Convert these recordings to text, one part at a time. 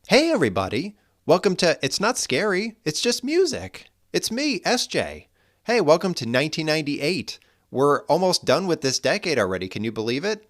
Hey everybody! Welcome to It's Not Scary, It's Just Music. It's me, SJ. Hey, welcome to 1998. We're almost done with this decade already, can you believe it?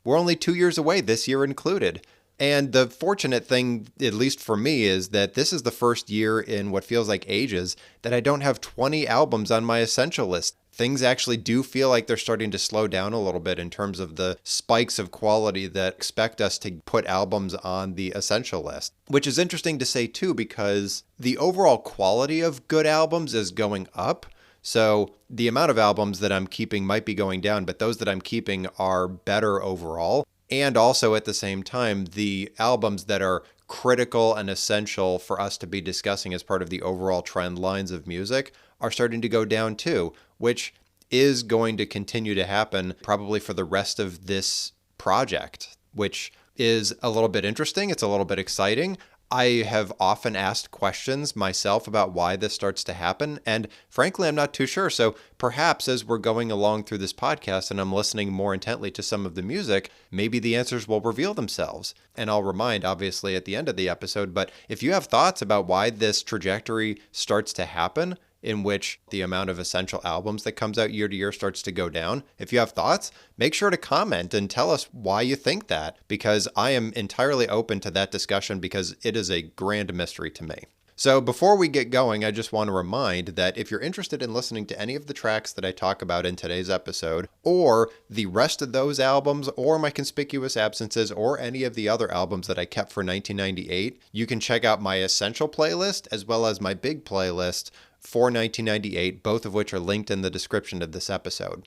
We're only 2 years away, this year included. And the fortunate thing, at least for me, is that this is the first year in what feels like ages that I don't have 20 albums on my essential list. Things actually do feel like they're starting to slow down a little bit in terms of the spikes of quality that expect us to put albums on the essential list. Which is interesting to say too, because the overall quality of good albums is going up. So the amount of albums that I'm keeping might be going down, but those that I'm keeping are better overall. And also at the same time, the albums that are critical and essential for us to be discussing as part of the overall trend lines of music are starting to go down too, which is going to continue to happen probably for the rest of this project, which is a little bit interesting. It's a little bit exciting. I have often asked questions myself about why this starts to happen, and frankly, I'm not too sure. So perhaps as we're going along through this podcast and I'm listening more intently to some of the music, maybe the answers will reveal themselves. And I'll remind, obviously, at the end of the episode, but if you have thoughts about why this trajectory starts to happen, in which the amount of essential albums that comes out year to year starts to go down. If you have thoughts, make sure to comment and tell us why you think that, because I am entirely open to that discussion because it is a grand mystery to me. So before we get going, I just want to remind that if you're interested in listening to any of the tracks that I talk about in today's episode, or the rest of those albums, or my conspicuous absences, or any of the other albums that I kept for 1998, you can check out my essential playlist as well as my big playlist for 1998, both of which are linked in the description of this episode.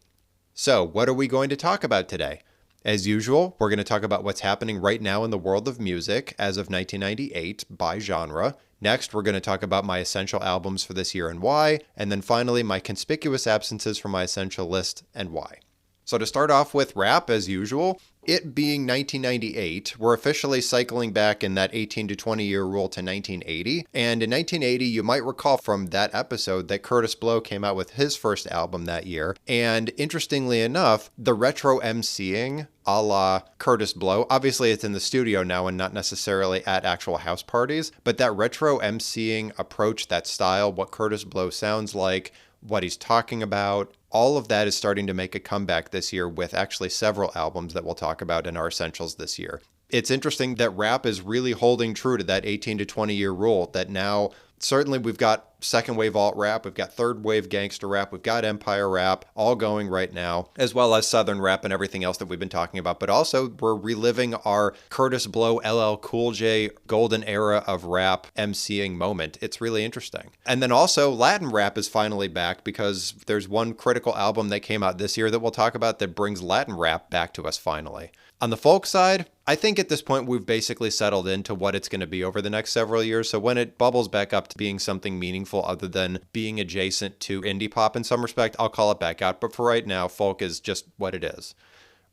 So, what are we going to talk about today? As usual, we're going to talk about what's happening right now in the world of music as of 1998 by genre. Next, we're going to talk about my essential albums for this year and why. And then finally, my conspicuous absences from my essential list and why. So to start off with rap, as usual, it being 1998, we're officially cycling back in that 18 to 20 year rule to 1980. And in 1980, you might recall from that episode that Kurtis Blow came out with his first album that year. And interestingly enough, the retro MCing a la Kurtis Blow, obviously it's in the studio now and not necessarily at actual house parties, but that retro MCing approach, that style, what Kurtis Blow sounds like, what he's talking about, all of that is starting to make a comeback this year with actually several albums that we'll talk about in our essentials this year. It's interesting that rap is really holding true to that 18 to 20 year rule that now certainly we've got second wave alt rap, we've got third wave gangster rap, we've got empire rap all going right now, as well as southern rap and everything else that we've been talking about. But also we're reliving our Kurtis Blow, LL Cool J golden era of rap MCing moment. It's really interesting. And then also Latin rap is finally back because there's one critical album that came out this year that we'll talk about that brings Latin rap back to us finally. On the folk side, I think at this point we've basically settled into what it's going to be over the next several years. So when it bubbles back up to being something meaningful other than being adjacent to indie pop in some respect, I'll call it back out. But for right now, folk is just what it is.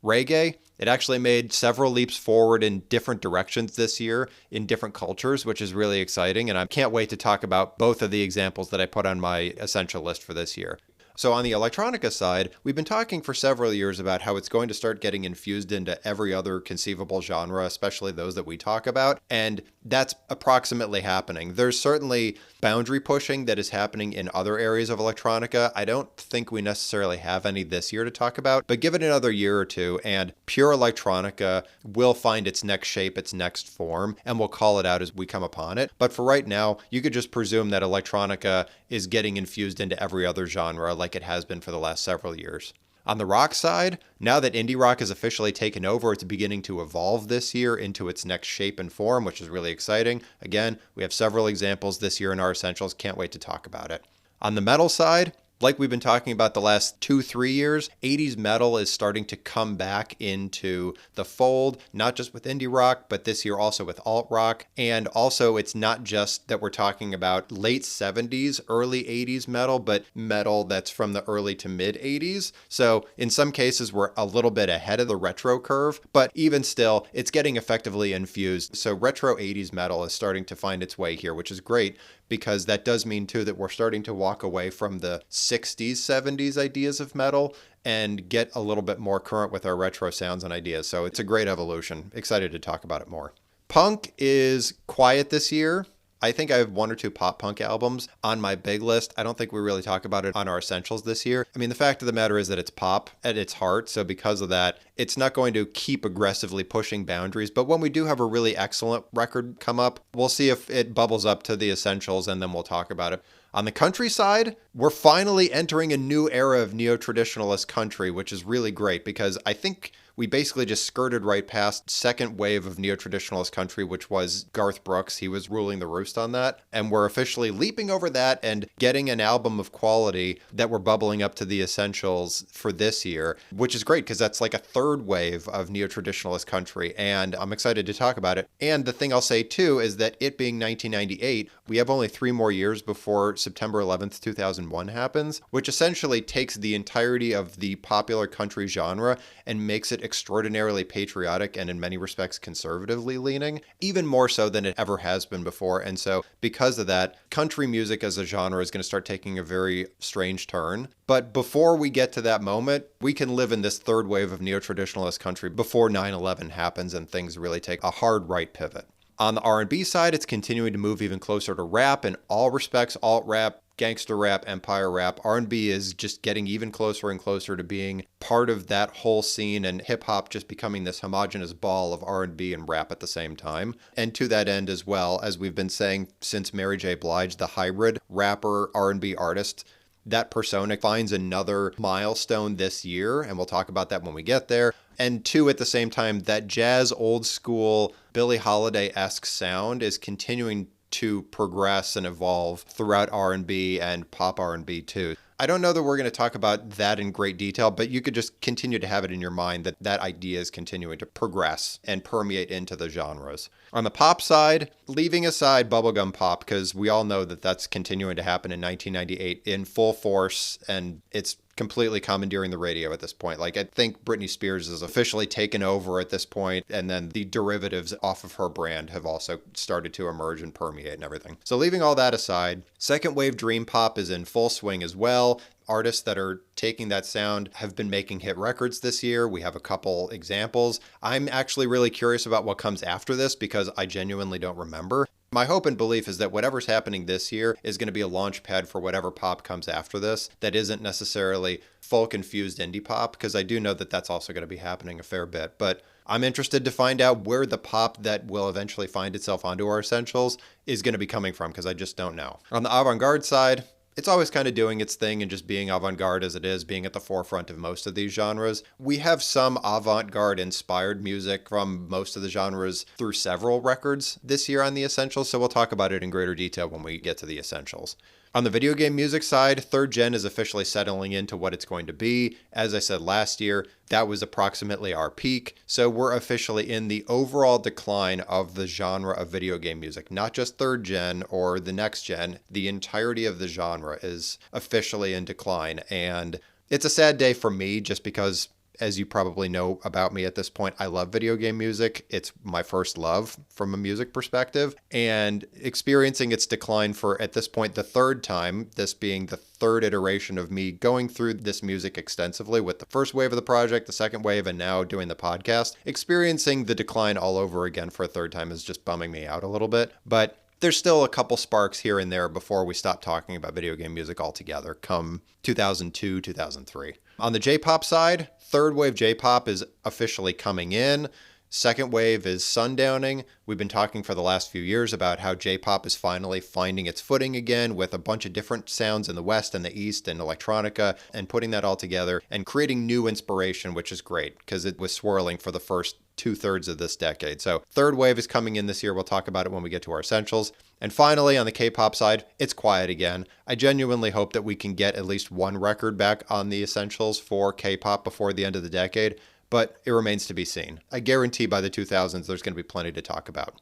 Reggae, it actually made several leaps forward in different directions this year in different cultures, which is really exciting. And I can't wait to talk about both of the examples that I put on my essential list for this year. So on the electronica side, we've been talking for several years about how it's going to start getting infused into every other conceivable genre, especially those that we talk about, and that's approximately happening. There's certainly boundary pushing that is happening in other areas of electronica. I don't think we necessarily have any this year to talk about, but give it another year or two, and pure electronica will find its next shape, its next form, and we'll call it out as we come upon it. But for right now, you could just presume that electronica is getting infused into every other genre like it has been for the last several years. On the rock side, now that indie rock has officially taken over, it's beginning to evolve this year into its next shape and form, which is really exciting. Again, we have several examples this year in our essentials. Can't wait to talk about it. On the metal side, like we've been talking about the last 2-3 years, 80s metal is starting to come back into the fold, not just with indie rock, but this year also with alt rock. And also it's not just that we're talking about late 70s, early 80s metal, but metal that's from the early to mid 80s. So in some cases, we're a little bit ahead of the retro curve, but even still, it's getting effectively infused. So retro 80s metal is starting to find its way here, which is great, because that does mean too that we're starting to walk away from the 60s, 70s ideas of metal and get a little bit more current with our retro sounds and ideas. So it's a great evolution. Excited to talk about it more. Punk is quiet this year. I think I have one or two pop punk albums on my big list. I don't think we really talk about it on our essentials this year. I mean, the fact of the matter is that it's pop at its heart. So because of that, it's not going to keep aggressively pushing boundaries. But when we do have a really excellent record come up, we'll see if it bubbles up to the essentials and then we'll talk about it. On the country side, we're finally entering a new era of neo-traditionalist country, which is really great because I think we basically just skirted right past second wave of neo-traditionalist country, which was Garth Brooks. He was ruling the roost on that. And we're officially leaping over that and getting an album of quality that we're bubbling up to the essentials for this year, which is great because that's like a third wave of neo-traditionalist country. And I'm excited to talk about it. And the thing I'll say too is that it being 1998, we have only 3 more years before September 11th, 2001 happens, which essentially takes the entirety of the popular country genre and makes it extraordinarily patriotic and in many respects conservatively leaning, even more so than it ever has been before. And so because of that, country music as a genre is going to start taking a very strange turn. But before we get to that moment, we can live in this third wave of neo-traditionalist country before 9/11 happens and things really take a hard right pivot. On the R&B side, it's continuing to move even closer to rap in all respects, alt-rap, gangster rap, empire rap. R&B is just getting even closer and closer to being part of that whole scene, and hip-hop just becoming this homogenous ball of R&B and rap at the same time. And to that end as well, as we've been saying since Mary J. Blige, the hybrid rapper R&B artist, that persona finds another milestone this year, and we'll talk about that when we get there. And two, at the same time, that jazz, old school, Billie Holiday-esque sound is continuing to progress and evolve throughout R&B and pop R&B too. I don't know that we're going to talk about that in great detail, but you could just continue to have it in your mind that that idea is continuing to progress and permeate into the genres. On the pop side, leaving aside bubblegum pop, because we all know that that's continuing to happen in 1998 in full force, and it's completely commandeering the radio at this point. Like, I think Britney Spears is officially taken over at this point, and then the derivatives off of her brand have also started to emerge and permeate and everything. So leaving all that aside, second wave dream pop is in full swing as well. Artists that are taking that sound have been making hit records this year. We have a couple examples. I'm actually really curious about what comes after this because I genuinely don't remember. My hope and belief is that whatever's happening this year is going to be a launch pad for whatever pop comes after this that isn't necessarily folk-infused indie pop, because I do know that that's also going to be happening a fair bit. But I'm interested to find out where the pop that will eventually find itself onto our essentials is going to be coming from, because I just don't know. On the avant-garde side, it's always kind of doing its thing and just being avant-garde as it is, being at the forefront of most of these genres. We have some avant-garde inspired music from most of the genres through several records this year on the Essentials, so we'll talk about it in greater detail when we get to the Essentials. On the video game music side, third gen is officially settling into what it's going to be. As I said last year, that was approximately our peak. So we're officially in the overall decline of the genre of video game music. Not just third gen or the next gen, the entirety of the genre is officially in decline. And it's a sad day for me just because, as you probably know about me at this point, I love video game music. It's my first love from a music perspective. And experiencing its decline for, at this point, the third time, this being the third iteration of me going through this music extensively with the first wave of the project, the second wave, and now doing the podcast, experiencing the decline all over again for a third time is just bumming me out a little bit. But there's still a couple sparks here and there before we stop talking about video game music altogether come 2002, 2003. On the J-pop side, third wave J-pop is officially coming in. Second wave is sundowning. We've been talking for the last few years about how J-pop is finally finding its footing again with a bunch of different sounds in the West and the East and electronica, and putting that all together and creating new inspiration, which is great because it was swirling for the first 2/3 of this decade. So third wave is coming in this year. We'll talk about it when we get to our essentials. And finally, on the K-pop side, it's quiet again. I genuinely hope that we can get at least one record back on the essentials for K-pop before the end of the decade, but it remains to be seen. I guarantee by the 2000s, there's going to be plenty to talk about.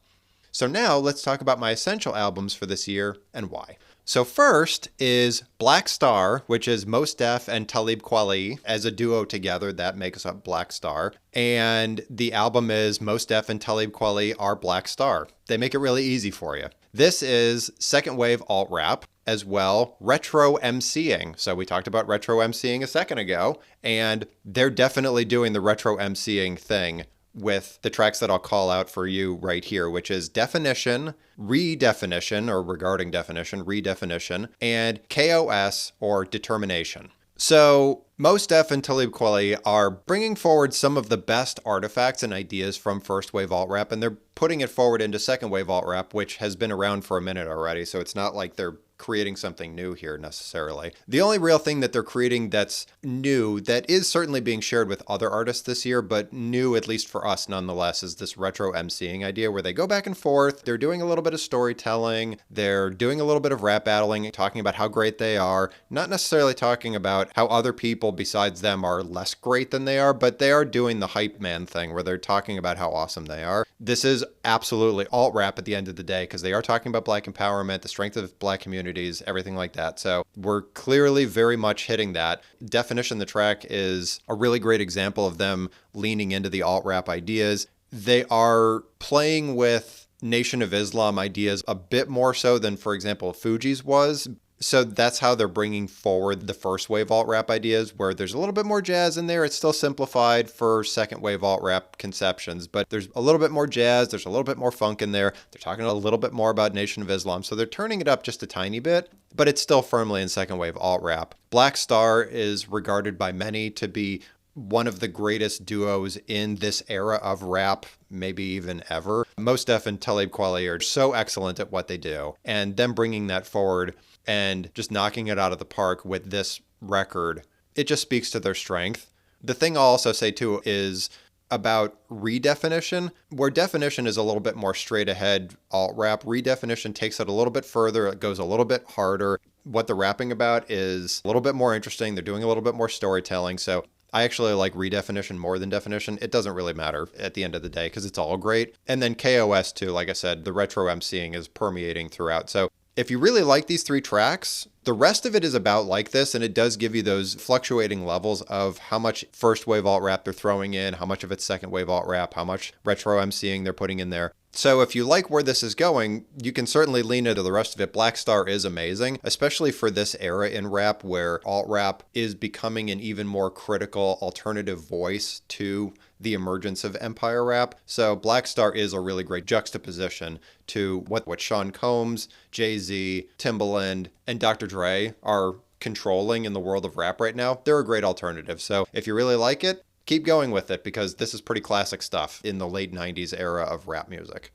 So now let's talk about my essential albums for this year and why. So first is Black Star, which is Mos Def and Talib Kweli as a duo together. That makes up Black Star. And the album is Mos Def and Talib Kweli are Black Star. They make it really easy for you. This is second wave alt rap, as well retro MCing. So we talked about retro MCing a second ago, and they're definitely doing the retro MCing thing with the tracks that I'll call out for you right here, which is Definition, Redefinition, or Regarding Definition, Redefinition, and KOS, or Determination. So, Mos Def and Talib Kweli are bringing forward some of the best artifacts and ideas from first wave alt-rap, and they're putting it forward into second wave alt-rap, which has been around for a minute already, so it's not like they're creating something new here necessarily. The only real thing that they're creating that's new, that is certainly being shared with other artists this year, but new at least for us nonetheless, is this retro MCing idea where they go back and forth, they're doing a little bit of storytelling, they're doing a little bit of rap battling, talking about how great they are, not necessarily talking about how other people besides them are less great than they are, but they are doing the hype man thing where they're talking about how awesome they are. This is absolutely alt-rap at the end of the day because they are talking about Black empowerment, the strength of Black community, everything like that. So we're clearly very much hitting that. Definition, the track, is a really great example of them leaning into the alt-rap ideas. They are playing with Nation of Islam ideas a bit more so than, for example, Fugees was. So that's how they're bringing forward the first wave alt-rap ideas, where there's a little bit more jazz in there. It's still simplified for second wave alt-rap conceptions, but there's a little bit more jazz. There's a little bit more funk in there. They're talking a little bit more about Nation of Islam. So they're turning it up just a tiny bit, but it's still firmly in second wave alt-rap. Black Star is regarded by many to be one of the greatest duos in this era of rap, maybe even ever. Mos Def and Talib Kweli are so excellent at what they do, and them bringing that forward and just knocking it out of the park with this record, it just speaks to their strength. The thing I'll also say too is about Redefinition, where Definition is a little bit more straight ahead alt-rap. Redefinition takes it a little bit further. It goes a little bit harder. What they're rapping about is a little bit more interesting. They're doing a little bit more storytelling. So I actually like Redefinition more than Definition. It doesn't really matter at the end of the day because it's all great. And then KOS too, like I said, the retro MCing is permeating throughout. So if you really like these three tracks, the rest of it is about like this, and it does give you those fluctuating levels of how much first wave alt-rap they're throwing in, how much of it's second wave alt-rap, how much retro MCing they're putting in there. So if you like where this is going, you can certainly lean into the rest of it. Black Star is amazing, especially for this era in rap where alt-rap is becoming an even more critical alternative voice to the emergence of empire rap. So Black Star is a really great juxtaposition to what Sean Combs, Jay-Z, Timbaland, and Dr. Dre are controlling in the world of rap right now. They're a great alternative. So if you really like it, keep going with it because this is pretty classic stuff in the late 90s era of rap music.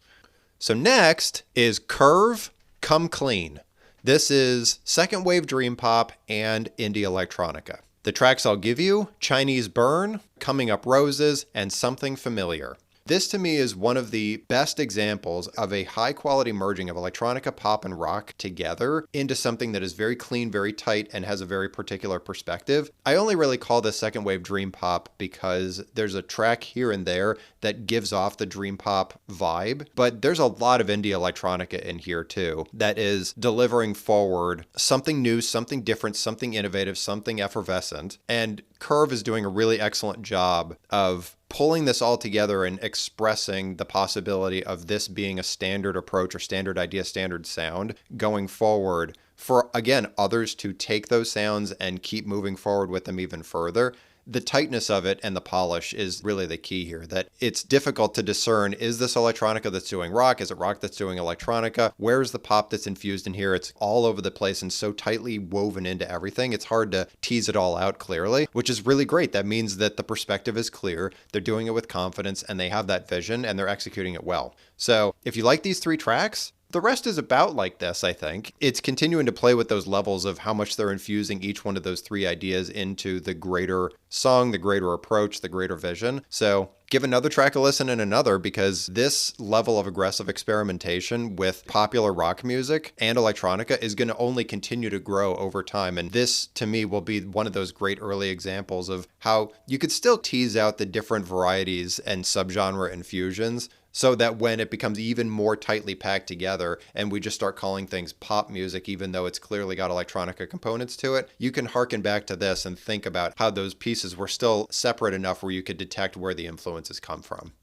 So next is Curve, Come Clean. This is second wave dream pop and indie electronica. The tracks I'll give you: Chinese Burn, Coming Up Roses, and Something Familiar. This to me is one of the best examples of a high quality merging of electronica, pop, and rock together into something that is very clean, very tight, and has a very particular perspective. I only really call this second wave dream pop because there's a track here and there that gives off the dream pop vibe, but there's a lot of indie electronica in here too that is delivering forward something new, something different, something innovative, something effervescent. And Curve is doing a really excellent job of pulling this all together and expressing the possibility of this being a standard approach or standard idea, standard sound going forward for, again, others to take those sounds and keep moving forward with them even further. The tightness of it and the polish is really the key here, that it's difficult to discern, is this electronica that's doing rock? Is it rock that's doing electronica? Where's the pop that's infused in here? It's all over the place and so tightly woven into everything. It's hard to tease it all out clearly, which is really great. That means that the perspective is clear, they're doing it with confidence, and they have that vision, and they're executing it well. So if you like these three tracks, the rest is about like this, I think. It's continuing to play with those levels of how much they're infusing each one of those three ideas into the greater song, the greater approach, the greater vision. So give another track a listen and another, because this level of aggressive experimentation with popular rock music and electronica is going to only continue to grow over time. And this, to me, will be one of those great early examples of how you could still tease out the different varieties and subgenre infusions, so that when it becomes even more tightly packed together and we just start calling things pop music, even though it's clearly got electronica components to it, you can harken back to this and think about how those pieces were still separate enough where you could detect where the influences come from.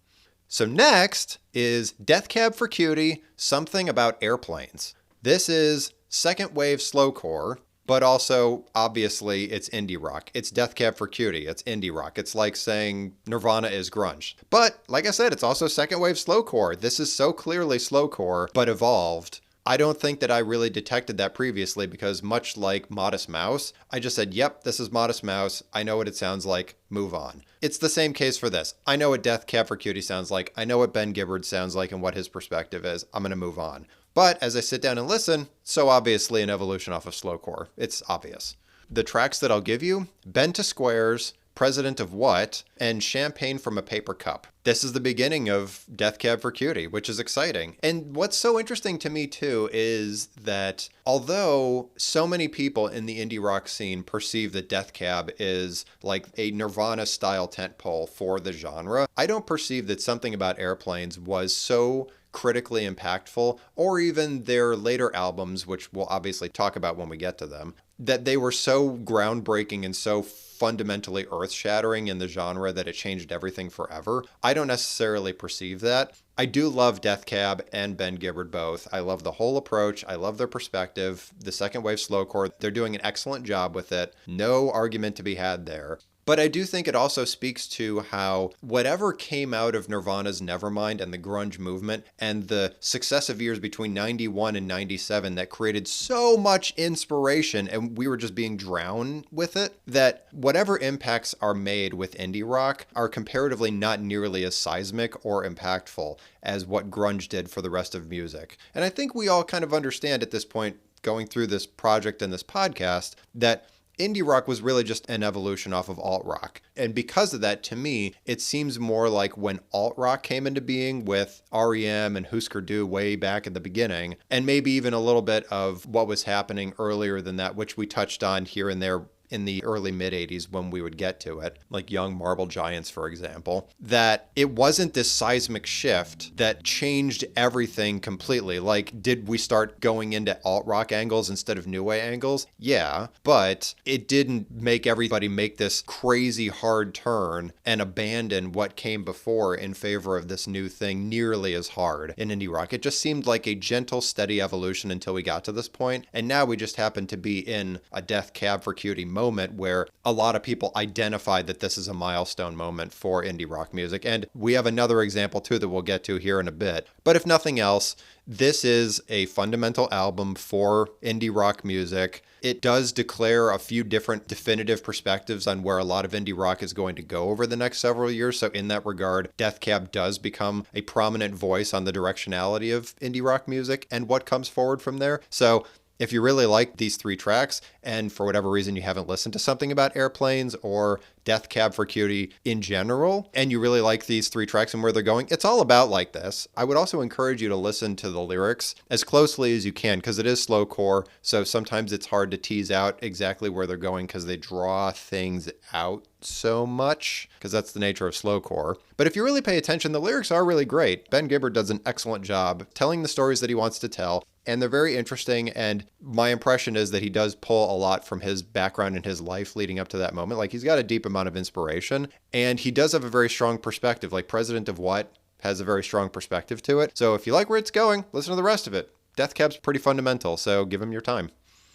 So next is Death Cab for Cutie, Something About Airplanes. This is second wave slowcore. But also, obviously, it's indie rock. It's Death Cab for Cutie. It's indie rock. It's like saying Nirvana is grunge. But, like I said, it's also second wave slowcore. This is so clearly slowcore, but evolved. I don't think that I really detected that previously because much like Modest Mouse, I just said, yep, this is Modest Mouse. I know what it sounds like. Move on. It's the same case for this. I know what Death Cab for Cutie sounds like. I know what Ben Gibbard sounds like and what his perspective is. I'm going to move on. But as I sit down and listen, so obviously an evolution off of slowcore. It's obvious. The tracks that I'll give you, Bend to Squares, President of What, and Champagne from a Paper Cup. This is the beginning of Death Cab for Cutie, which is exciting. And what's so interesting to me too is that although so many people in the indie rock scene perceive that Death Cab is like a Nirvana style tentpole for the genre, I don't perceive that Something About Airplanes was so critically impactful, or even their later albums, which we'll obviously talk about when we get to them, that they were so groundbreaking and so fundamentally earth-shattering in the genre that it changed everything forever. I don't necessarily perceive that. I do love Death Cab and Ben Gibbard both. I love the whole approach. I love their perspective. The second wave slowcore, they're doing an excellent job with it. No argument to be had there. But I do think it also speaks to how whatever came out of Nirvana's Nevermind and the grunge movement and the successive years between 91 and 97 that created so much inspiration and we were just being drowned with it, that whatever impacts are made with indie rock are comparatively not nearly as seismic or impactful as what grunge did for the rest of music. And I think we all kind of understand at this point, going through this project and this podcast, that indie rock was really just an evolution off of alt rock. And because of that, to me, it seems more like when alt rock came into being with REM and Husker Du way back at the beginning, and maybe even a little bit of what was happening earlier than that, which we touched on here and there in the early mid-'80s when we would get to it, like Young Marble Giants, for example, that it wasn't this seismic shift that changed everything completely. Like, did we start going into alt-rock angles instead of new wave angles? Yeah, but it didn't make everybody make this crazy hard turn and abandon what came before in favor of this new thing nearly as hard in indie rock. It just seemed like a gentle, steady evolution until we got to this point, and now we just happen to be in a Death Cab for Cutie moment where a lot of people identify that this is a milestone moment for indie rock music. And we have another example too that we'll get to here in a bit. But if nothing else, this is a fundamental album for indie rock music. It does declare a few different definitive perspectives on where a lot of indie rock is going to go over the next several years. So in that regard, Death Cab does become a prominent voice on the directionality of indie rock music and what comes forward from there. So if you really like these three tracks, and for whatever reason you haven't listened to Something About Airplanes or Death Cab for Cutie in general, and you really like these three tracks and where they're going, it's all about like this. I would also encourage you to listen to the lyrics as closely as you can, because it is slowcore, so sometimes it's hard to tease out exactly where they're going because they draw things out so much, because that's the nature of slowcore. But if you really pay attention, the lyrics are really great. Ben Gibbard does an excellent job telling the stories that he wants to tell, and they're very interesting, and my impression is that he does pull a lot from his background and his life leading up to that moment. Like, he's got a deep amount of inspiration, and he does have a very strong perspective. Like, President of What has a very strong perspective to it. So if you like where it's going, listen to the rest of it. Death Cab's pretty fundamental, so give him your time.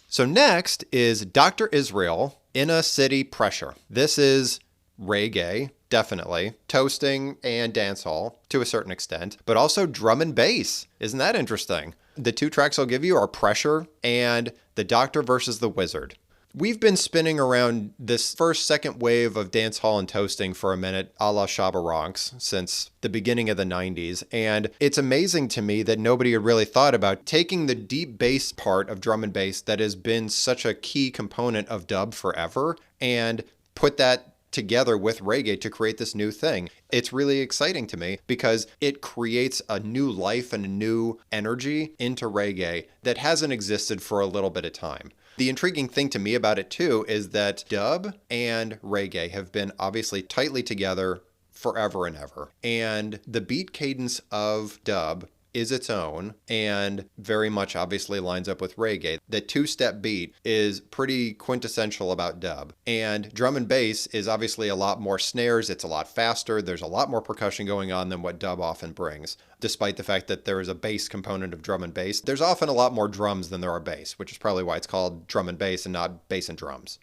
So next is Dr. Israel, Inner City Pressure. This is reggae, definitely, toasting and dancehall to a certain extent, but also drum and bass. Isn't that interesting? The two tracks I'll give you are Pressure and The Doctor versus the Wizard. We've been spinning around this second wave of dancehall and toasting for a minute, a la Shabba Ranks, since the beginning of the 90s. And it's amazing to me that nobody had really thought about taking the deep bass part of drum and bass that has been such a key component of dub forever and put that together with reggae to create this new thing. It's really exciting to me because it creates a new life and a new energy into reggae that hasn't existed for a little bit of time. The intriguing thing to me about it too is that dub and reggae have been obviously tightly together forever and ever. And the beat cadence of dub is its own and very much obviously lines up with reggae. The two-step beat is pretty quintessential about dub. And drum and bass is obviously a lot more snares, it's a lot faster, there's a lot more percussion going on than what dub often brings. Despite the fact that there is a bass component of drum and bass, there's often a lot more drums than there are bass, which is probably why it's called drum and bass and not bass and drums.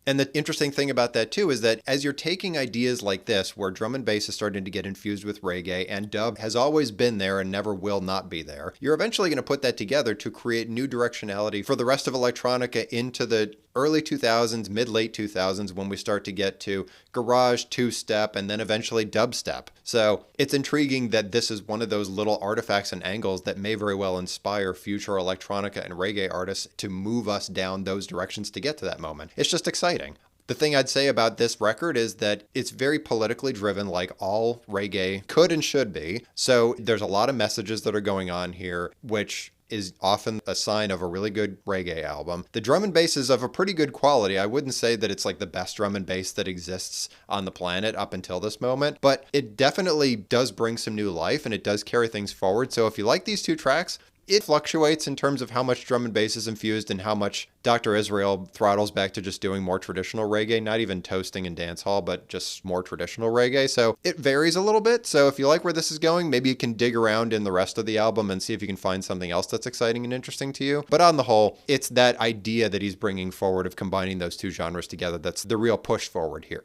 And the interesting thing about that too is that as you're taking ideas like this, where drum and bass is starting to get infused with reggae and dub has always been there and never will not be there, you're eventually going to put that together to create new directionality for the rest of electronica into the early 2000s, mid-late 2000s, when we start to get to garage, two-step, and then eventually dubstep. So it's intriguing that this is one of those little artifacts and angles that may very well inspire future electronica and reggae artists to move us down those directions to get to that moment. It's just exciting. The thing I'd say about this record is that it's very politically driven, like all reggae could and should be. So there's a lot of messages that are going on here, which is often a sign of a really good reggae album. The drum and bass is of a pretty good quality. I wouldn't say that it's like the best drum and bass that exists on the planet up until this moment, but it definitely does bring some new life and it does carry things forward. So if you like these two tracks, it fluctuates in terms of how much drum and bass is infused and how much Dr. Israel throttles back to just doing more traditional reggae, not even toasting and dancehall, but just more traditional reggae. So it varies a little bit. So if you like where this is going, maybe you can dig around in the rest of the album and see if you can find something else that's exciting and interesting to you. But on the whole, it's that idea that he's bringing forward of combining those two genres together that's the real push forward here.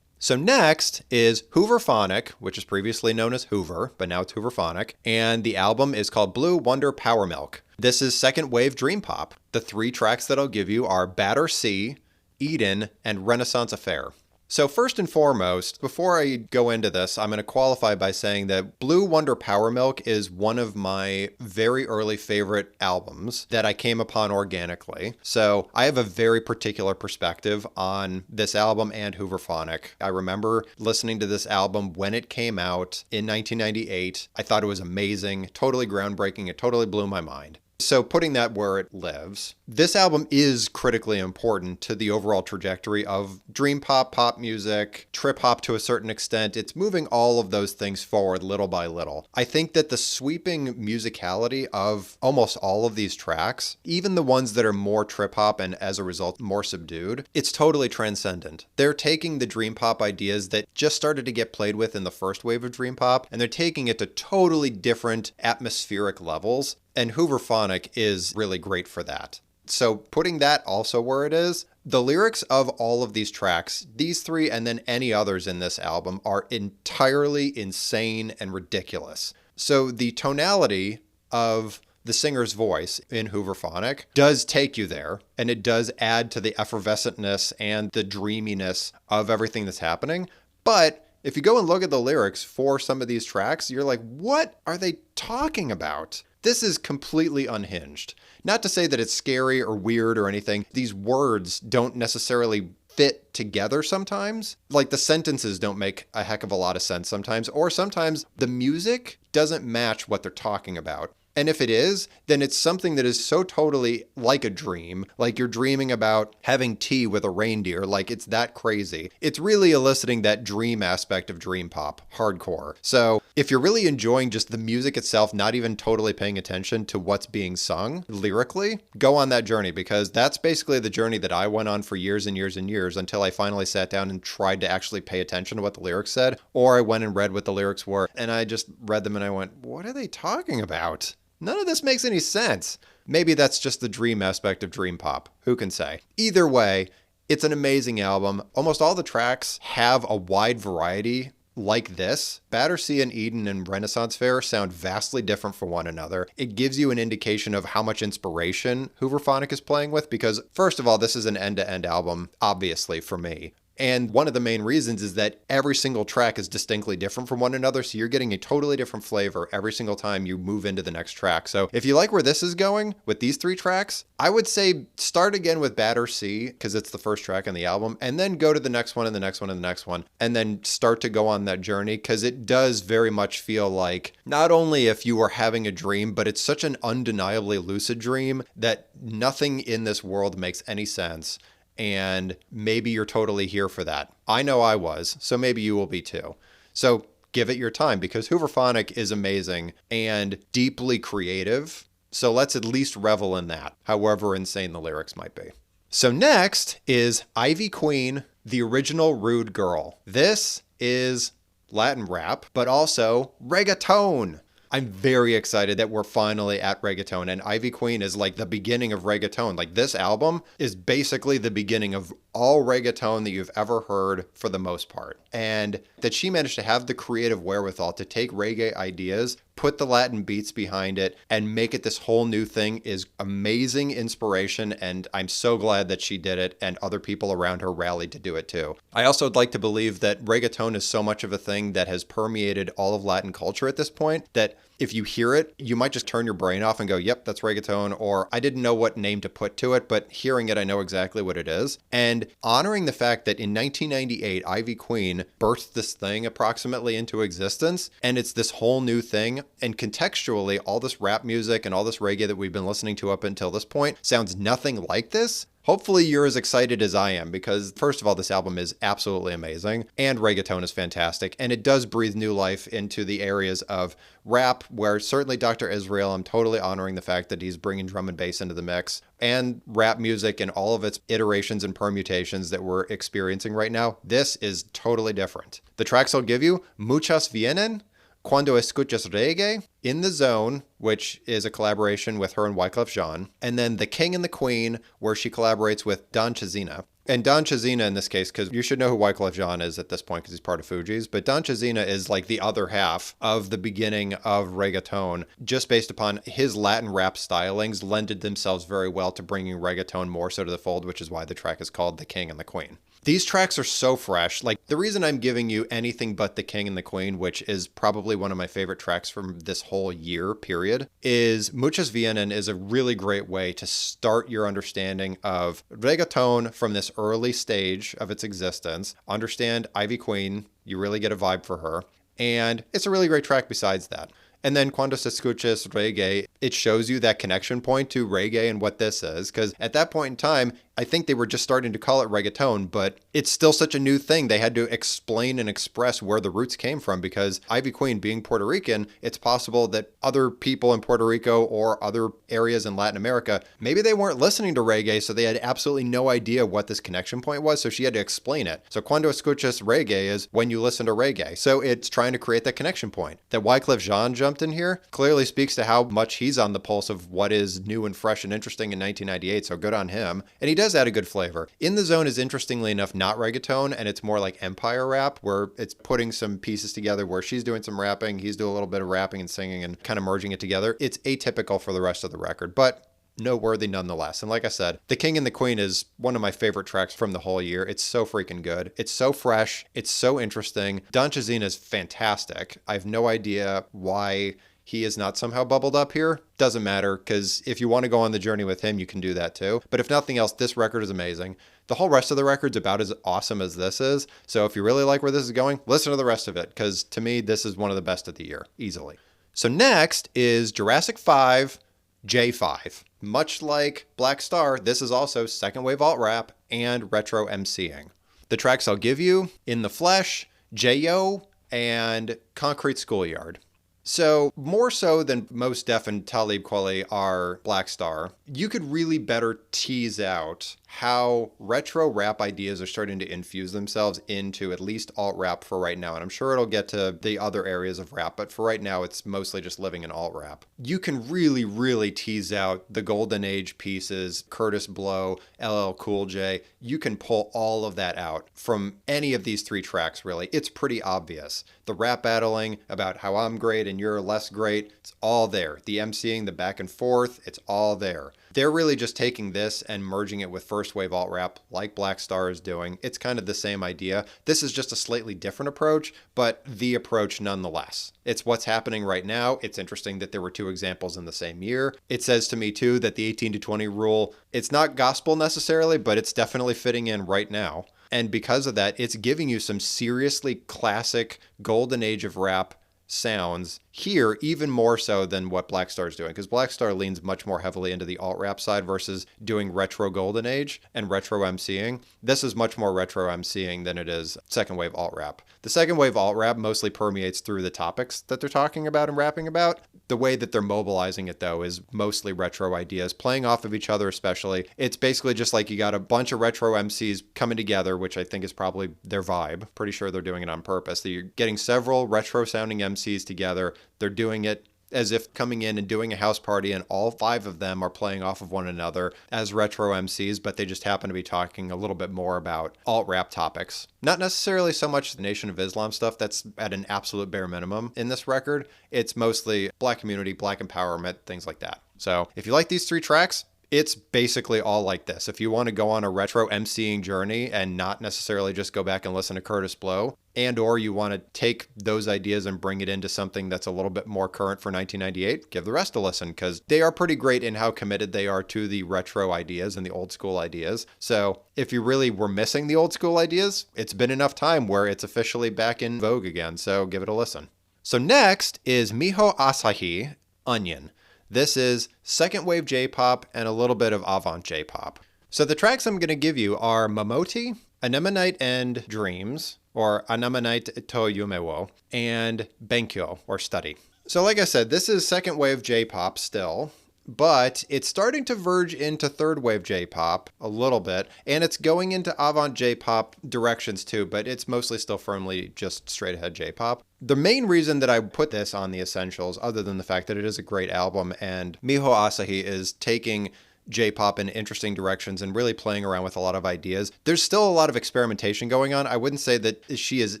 So next is Hooverphonic, which is previously known as Hoover, but now it's Hooverphonic, and the album is called Blue Wonder Power Milk. This is second wave dream pop. The three tracks that I'll give you are Battersea, Eden, and Renaissance Affair. So first and foremost, before I go into this, I'm going to qualify by saying that Blue Wonder Power Milk is one of my very early favorite albums that I came upon organically. So I have a very particular perspective on this album and Hooverphonic. I remember listening to this album when it came out in 1998. I thought it was amazing, totally groundbreaking. It totally blew my mind. So putting that where it lives, this album is critically important to the overall trajectory of dream pop, pop music, trip hop to a certain extent. It's moving all of those things forward little by little. I think that the sweeping musicality of almost all of these tracks, even the ones that are more trip hop and as a result more subdued, it's totally transcendent. They're taking the dream pop ideas that just started to get played with in the first wave of dream pop, and they're taking it to totally different atmospheric levels. And Hooverphonic is really great for that. So putting that also where it is, the lyrics of all of these tracks, these three and then any others in this album, are entirely insane and ridiculous. So the tonality of the singer's voice in Hooverphonic does take you there, and it does add to the effervescentness and the dreaminess of everything that's happening. But if you go and look at the lyrics for some of these tracks, you're like, what are they talking about? This is completely unhinged. Not to say that it's scary or weird or anything. These words don't necessarily fit together sometimes. Like the sentences don't make a heck of a lot of sense sometimes, or sometimes the music doesn't match what they're talking about. And if it is, then it's something that is so totally like a dream, like you're dreaming about having tea with a reindeer, like it's that crazy. It's really eliciting that dream aspect of dream pop, hardcore. So if you're really enjoying just the music itself, not even totally paying attention to what's being sung lyrically, go on that journey, because that's basically the journey that I went on for years and years and years until I finally sat down and tried to actually pay attention to what the lyrics said, or I went and read what the lyrics were, and I just read them and I went, what are they talking about? None of this makes any sense. Maybe that's just the dream aspect of dream pop. Who can say? Either way, it's an amazing album. Almost all the tracks have a wide variety like this. Battersea and Eden and Renaissance Fair sound vastly different from one another. It gives you an indication of how much inspiration Hooverphonic is playing with, because first of all, this is an end-to-end album, obviously, for me. And one of the main reasons is that every single track is distinctly different from one another, so you're getting a totally different flavor every single time you move into the next track. So if you like where this is going with these three tracks, I would say start again with Battersea, because it's the first track on the album, and then go to the next one and the next one and the next one, and then start to go on that journey, because it does very much feel like not only if you were having a dream, but it's such an undeniably lucid dream that nothing in this world makes any sense. And maybe you're totally here for that. I know I was, so maybe you will be too. So give it your time because Hooverphonic is amazing and deeply creative. So let's at least revel in that, however insane the lyrics might be. So next is Ivy Queen, the original Rude Girl. This is Latin rap, but also reggaeton. I'm very excited that we're finally at reggaeton, and Ivy Queen is like the beginning of reggaeton. Like, this album is basically the beginning of all reggaeton that you've ever heard for the most part. And that she managed to have the creative wherewithal to take reggae ideas, put the Latin beats behind it, and make it this whole new thing is amazing inspiration, and I'm so glad that she did it and other people around her rallied to do it too. I also would like to believe that reggaeton is so much of a thing that has permeated all of Latin culture at this point that if you hear it, you might just turn your brain off and go, yep, that's reggaeton, or I didn't know what name to put to it, but hearing it, I know exactly what it is. And honoring the fact that in 1998, Ivy Queen birthed this thing approximately into existence, and it's this whole new thing. And contextually, all this rap music and all this reggae that we've been listening to up until this point sounds nothing like this. Hopefully you're as excited as I am because, first of all, this album is absolutely amazing and reggaeton is fantastic, and it does breathe new life into the areas of rap where certainly Dr. Israel, I'm totally honoring the fact that he's bringing drum and bass into the mix, and rap music and all of its iterations and permutations that we're experiencing right now. This is totally different. The tracks I'll give you, Muchas Vienen, Cuando Escuchas Reggae, In the Zone, which is a collaboration with her and Wyclef Jean, and then The King and the Queen, where she collaborates with Don Chazina. And Don Chazina in this case, because you should know who Wyclef Jean is at this point because he's part of Fugees, but Don Chazina is like the other half of the beginning of reggaeton, just based upon his Latin rap stylings lended themselves very well to bringing reggaeton more so to the fold, which is why the track is called The King and the Queen. These tracks are so fresh. Like, the reason I'm giving you anything but The King and the Queen, which is probably one of my favorite tracks from this whole year period, is Muchas Vienen is a really great way to start your understanding of reggaeton from this early stage of its existence. Understand Ivy Queen, you really get a vibe for her. And it's a really great track besides that. And then Cuando se escuchas reggae, it shows you that connection point to reggae and what this is. Because at that point in time, I think they were just starting to call it reggaeton, but it's still such a new thing. They had to explain and express where the roots came from because Ivy Queen being Puerto Rican, it's possible that other people in Puerto Rico or other areas in Latin America, maybe they weren't listening to reggae, so they had absolutely no idea what this connection point was, so she had to explain it. So Cuando escuchas reggae is when you listen to reggae. So it's trying to create that connection point. That Wyclef Jean jumped in here clearly speaks to how much he's on the pulse of what is new and fresh and interesting in 1998, so good on him. And he does add a good flavor. In the Zone is interestingly enough not reggaeton, and it's more like empire rap where it's putting some pieces together where she's doing some rapping, he's doing a little bit of rapping and singing and kind of merging it together. It's atypical for the rest of the record, but noteworthy nonetheless. And like I said, The King and the Queen is one of my favorite tracks from the whole year. It's so freaking good. It's so fresh. It's so interesting. Don Chazina is fantastic. I have no idea why he is not somehow bubbled up here. Doesn't matter, because if you want to go on the journey with him, you can do that too. But if nothing else, this record is amazing. The whole rest of the record's about as awesome as this is. So if you really like where this is going, listen to the rest of it, because to me, this is one of the best of the year, easily. So next is Jurassic 5, J5. Much like Black Star, this is also second wave alt rap and retro MCing. The tracks I'll give you, In the Flesh, J.O., and Concrete Schoolyard. So more so than Mos Def and Talib Kweli are Black Star, you could really better tease out how retro rap ideas are starting to infuse themselves into at least alt rap for right now. And I'm sure it'll get to the other areas of rap, but for right now, it's mostly just living in alt rap. You can really, really tease out the golden age pieces, Curtis Blow, LL Cool J. You can pull all of that out from any of these three tracks, really. It's pretty obvious. The rap battling about how I'm great and you're less great, it's all there. The MCing, the back and forth, it's all there. They're really just taking this and merging it with first wave alt rap like Black Star is doing. It's kind of the same idea. This is just a slightly different approach, but the approach nonetheless. It's what's happening right now. It's interesting that there were two examples in the same year. It says to me too that the 18 to 20 rule, it's not gospel necessarily, but it's definitely fitting in right now. And because of that, it's giving you some seriously classic golden age of rap sounds here even more so than what Black Star's doing, because Black Star leans much more heavily into the alt-rap side versus doing retro golden age and retro MCing. This is much more retro MCing than it is second wave alt-rap. The second wave alt-rap mostly permeates through the topics that they're talking about and rapping about. The way that they're mobilizing it, though, is mostly retro ideas, playing off of each other especially. It's basically just like you got a bunch of retro MCs coming together, which I think is probably their vibe. Pretty sure they're doing it on purpose. You're getting several retro-sounding MCs together. They're doing it as if coming in and doing a house party, and all 5 of them are playing off of one another as retro MCs, but they just happen to be talking a little bit more about alt-rap topics. Not necessarily so much the Nation of Islam stuff, that's at an absolute bare minimum in this record. It's mostly Black community, Black empowerment, things like that. So if you like these 3 tracks, it's basically all like this. If you want to go on a retro MCing journey and not necessarily just go back and listen to Curtis Blow, and or you want to take those ideas and bring it into something that's a little bit more current for 1998, give the rest a listen, because they are pretty great in how committed they are to the retro ideas and the old school ideas. So if you really were missing the old school ideas, it's been enough time where it's officially back in vogue again, so give it a listen. So next is Miho Asahi, Onion. This is second wave J-pop and a little bit of avant J-pop. So the tracks I'm going to give you are Momoti, Anemonite and Dreams, or Anemonite to Yumewo, and Benkyo, or Study. So like I said, this is second wave J-pop still, but it's starting to verge into third wave J-pop a little bit, and it's going into avant J-pop directions too, but it's mostly still firmly just straight ahead J-pop. The main reason that I put this on the essentials, other than the fact that it is a great album and Miho Asahi is taking J-pop in interesting directions and really playing around with a lot of ideas. There's still a lot of experimentation going on. I wouldn't say that she is